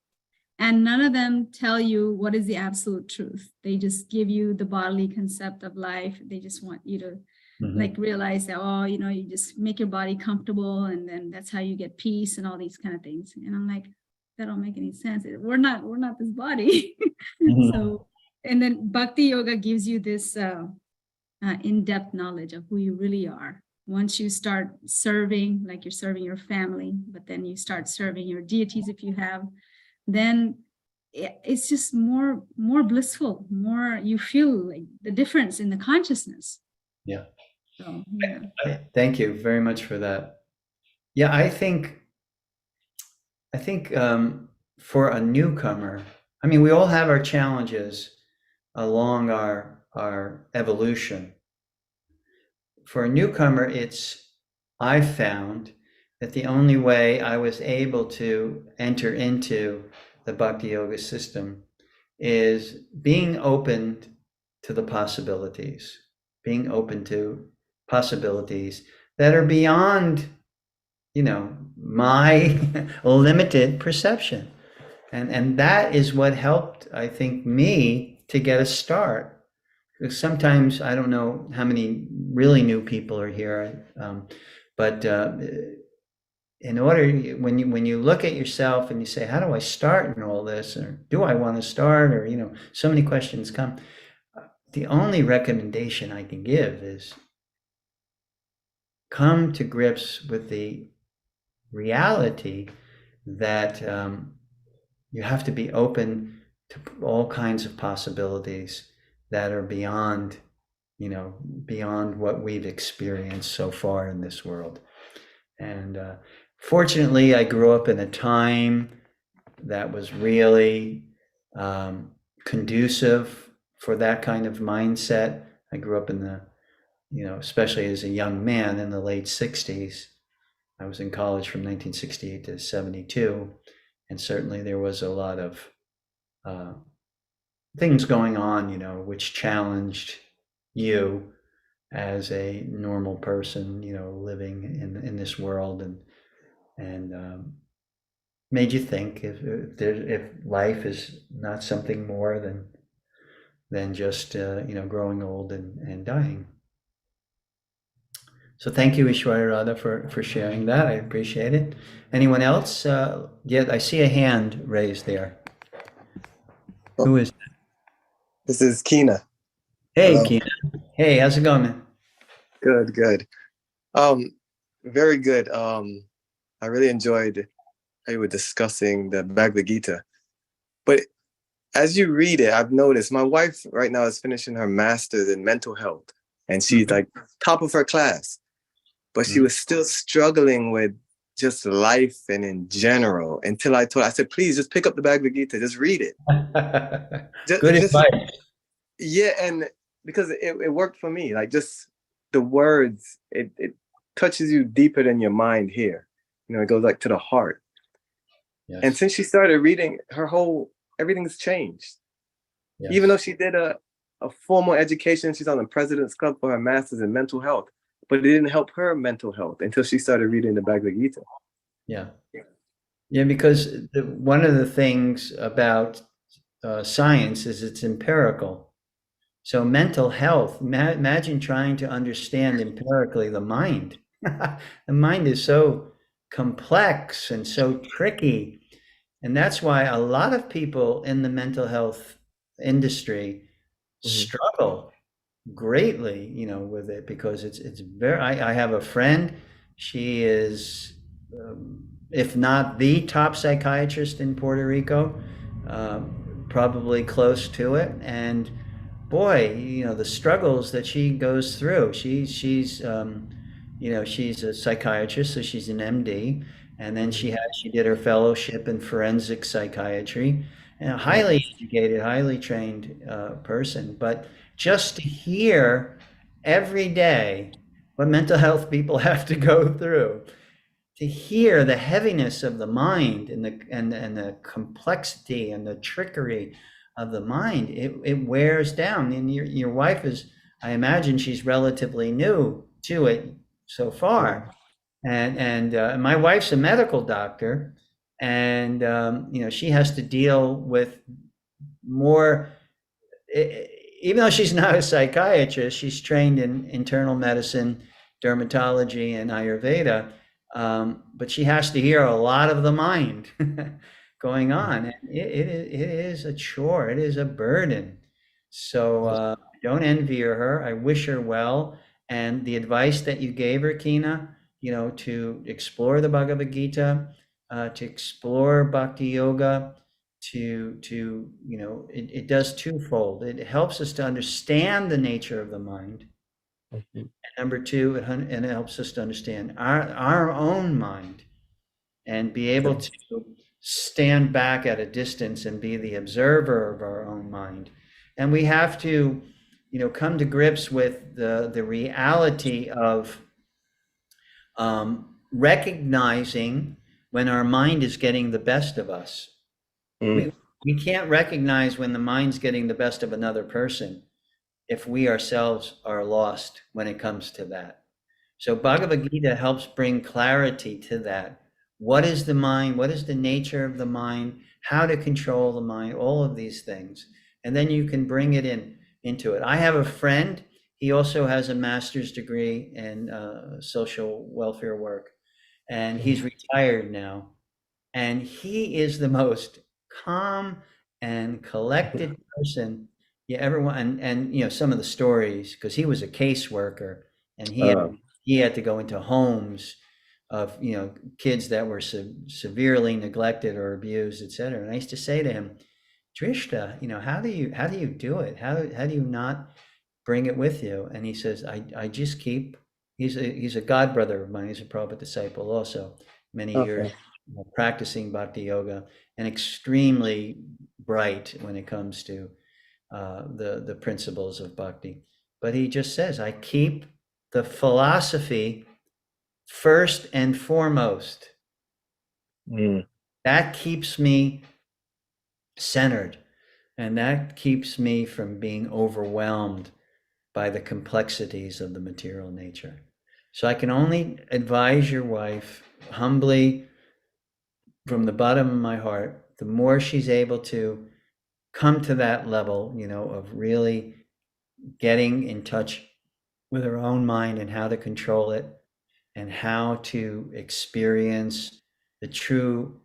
and none of them tell you what is the absolute truth. They just give you the bodily concept of life. They just want you to like realize that, oh, you know, you just make your body comfortable, and then that's how you get peace and all these kind of things. And I'm like, that don't make any sense. We're not this body. So, and then Bhakti Yoga gives you this in-depth knowledge of who you really are. Once you start serving, like you're serving your family, but then you start serving your deities if you have, then it's just more blissful, more you feel like the difference in the consciousness. Yeah. So, yeah. Thank you very much for that. Yeah, I think for a newcomer, I mean, we all have our challenges along our evolution. For a newcomer, I've found that the only way I was able to enter into the Bhakti Yoga system is being open to the possibilities, being open to possibilities that are beyond, you know, my limited perception. And that is what helped, I think, me to get a start. Because sometimes, I don't know how many really new people are here, but in order, when you look at yourself and you say, how do I start in all this, or do I want to start, or, you know, so many questions come. The only recommendation I can give is come to grips with the reality that you have to be open to all kinds of possibilities that are beyond, you know, beyond what we've experienced so far in this world. And fortunately, I grew up in a time that was really conducive for that kind of mindset. I grew up in the, you know, especially as a young man in the late 60s. I was in college from 1968 to 72. And certainly there was a lot of things going on, you know, which challenged you as a normal person, you know, living in this world, and made you think if life is not something more than just you know, growing old and dying. So thank you, Ishwarya Radha, for sharing that. I appreciate it. Anyone else? Yeah, I see a hand raised there. Who is that? This is Keena. Hey, Hello. Keena. Hey, how's it going, man? Good. Very good. I really enjoyed how you were discussing the Bhagavad Gita. But as you read it, I've noticed my wife right now is finishing her master's in mental health, and she's like top of her class. But she was still struggling with just life and in general until I said, please just pick up the Bhagavad Gita, just read it. Good advice. Yeah, and because it worked for me, like just the words, it touches you deeper than your mind here. You know, it goes like to the heart. Yes. And since she started reading, everything's changed. Yes. Even though she did a formal education, she's on the President's Club for her master's in mental health, but it didn't help her mental health until she started reading the Bhagavad Gita. Yeah, because one of the things about science is it's empirical. So mental health, imagine trying to understand empirically the mind. The mind is so complex and so tricky. And that's why a lot of people in the mental health industry Mhm. struggle greatly, with it, because it's very, I have a friend, she is, if not the top psychiatrist in Puerto Rico, probably close to it. And boy, the struggles that she goes through. She's a psychiatrist, so she's an MD, and then she did her fellowship in forensic psychiatry, and a highly Nice. educated, highly trained person. But just to hear every day what mental health people have to go through, to hear the heaviness of the mind and the complexity and the trickery of the mind, it wears down. And your wife is, I imagine she's relatively new to it so Yeah. far. And my wife's a medical doctor, and she has to deal with more. Even though she's not a psychiatrist, she's trained in internal medicine, dermatology, and Ayurveda. But she has to hear a lot of the mind going on. And it is a chore, it is a burden. So I don't envy her. I wish her well. And the advice that you gave her, Kina, to explore the Bhagavad Gita, to explore Bhakti Yoga, it does twofold. It helps us to understand the nature of the mind. Mhm. And number two, it helps us to understand our own mind and be able to stand back at a distance and be the observer of our own mind. And we have to, come to grips with the reality of recognizing when our mind is getting the best of us. Mm. We can't recognize when the mind's getting the best of another person if we ourselves are lost when it comes to that. So Bhagavad Gita helps bring clarity to that. What is the mind? What is the nature of the mind? How to control the mind? All of these things. And then you can bring it into it. I have a friend, he also has a master's degree in social welfare work, and he's retired now. And he is the most calm and collected person you ever want. And some of the stories, because he was a caseworker, and Um, he had to go into homes of kids that were severely neglected or abused, etc. And I used to say to him, Drishta, how do you do it? How do you not bring it with you? And he says, I just keep. He's a god brother of mine. He's a Prabhupada disciple also, many years okay. practicing bhakti yoga, and extremely bright when it comes to the principles of bhakti. But he just says, I keep the philosophy first and foremost. Mm. That keeps me centered, and that keeps me from being overwhelmed by the complexities of the material nature. So I can only advise your wife humbly, from the bottom of my heart, the more she's able to come to that level, of really getting in touch with her own mind and how to control it and how to experience the true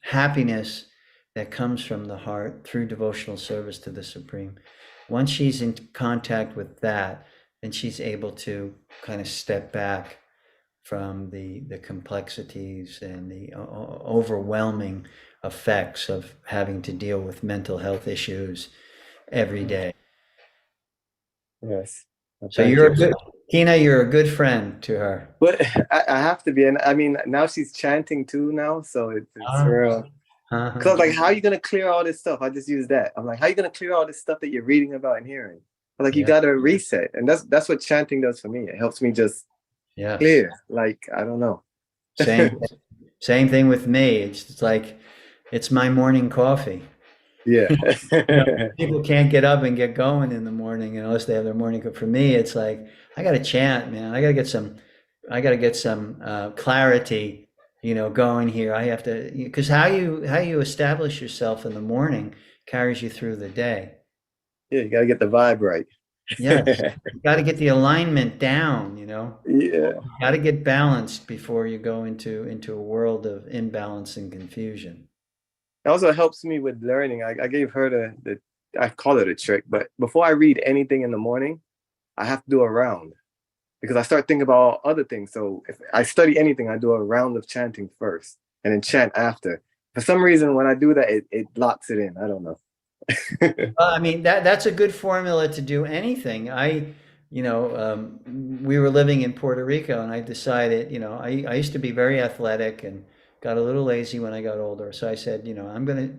happiness that comes from the heart through devotional service to the Supreme. Once she's in contact with that, then she's able to kind of step back from the complexities and the overwhelming effects of having to deal with mental health issues every day. Yes. Well, So thank you're you. a good, Tina, you're a good friend to her. But I have to be, and I mean, now she's chanting too now, so it's Uh, real. uh-huh. Cause like, how are you gonna clear all this stuff? I just use that. I'm like, how are you gonna clear all this stuff that you're reading about and hearing? I'm like, you Yeah. gotta reset, and that's what chanting does for me. It helps me just Yes. clear. Like, I don't know. Same, same thing with me. It's like, it's my morning coffee. Yeah. People can't get up and get going in the morning unless they have their morning cup. For me, it's like, I got to chant, man. I got to get some clarity, going here. I have to, because how you establish yourself in the morning carries you through the day. Yeah, you gotta get the vibe right. Yes. You got to get the alignment down, you know. Yeah. You got to get balanced before you go into a world of imbalance and confusion. It also helps me with learning. I gave her the I call it a trick, but before I read anything in the morning, I have to do a round because I start thinking about other things. So if I study anything, I do a round of chanting first and then chant after. For some reason, when I do that, it locks it in. I don't know. Well, I mean, that's a good formula to do anything. We were living in Puerto Rico, and I decided, I used to be very athletic and got a little lazy when I got older. So I said, I'm gonna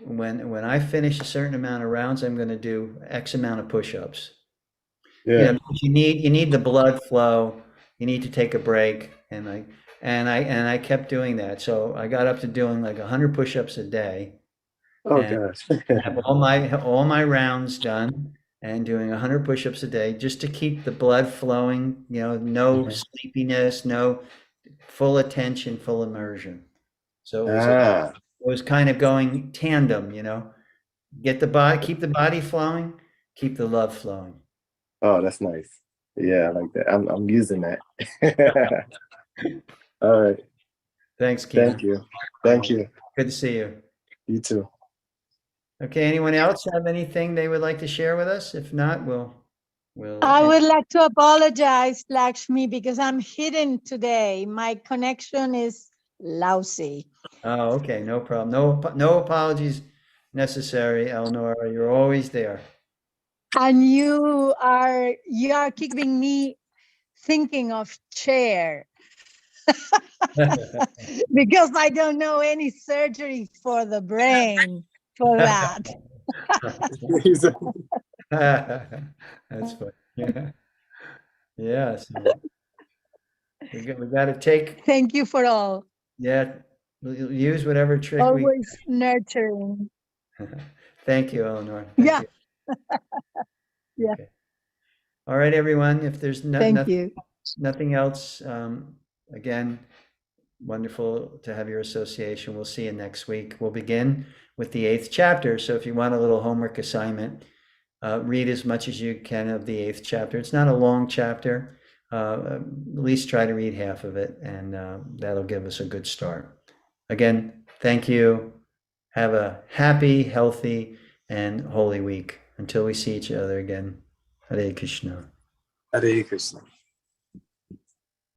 when I finish a certain amount of rounds, I'm gonna do X amount of push-ups. Yeah. Because you need the blood flow. You need to take a break, and I kept doing that. So I got up to doing like 100 push-ups a day. Oh And gosh. have all my rounds done and doing 100 push-ups a day just to keep the blood flowing, no sleepiness, no full attention, full immersion. So Ah. it was kind of going tandem, keep the body flowing, keep the love flowing. Oh, that's nice. Yeah, I like that. I'm using that. All right. Thanks, Keaton. Thank you. Thank you. Good to see you. You too. Okay, anyone else have anything they would like to share with us? If not, we'll I would like to apologize, Lakshmi, because I'm hidden today. My connection is lousy. Oh, okay, no problem. No apologies necessary, Eleonora. You're always there. And you are keeping me thinking of chair because I don't know any surgery for the brain for that. That's funny. Yeah. So we got to take. Thank you for all. Yeah, we'll use whatever trick Always nurturing. Thank you, Eleanor. Yeah. You. Yeah. Okay. All right, everyone. If there's Thank you. nothing else, again, wonderful to have your association. We'll see you next week. We'll begin with the 8th chapter. So if you want a little homework assignment, read as much as you can of the 8th chapter. It's not a long chapter. At least try to read half of it, and that'll give us a good start. Again, thank you. Have a happy, healthy, and holy week. Until we see each other again. Hare Krishna. Hare Krishna.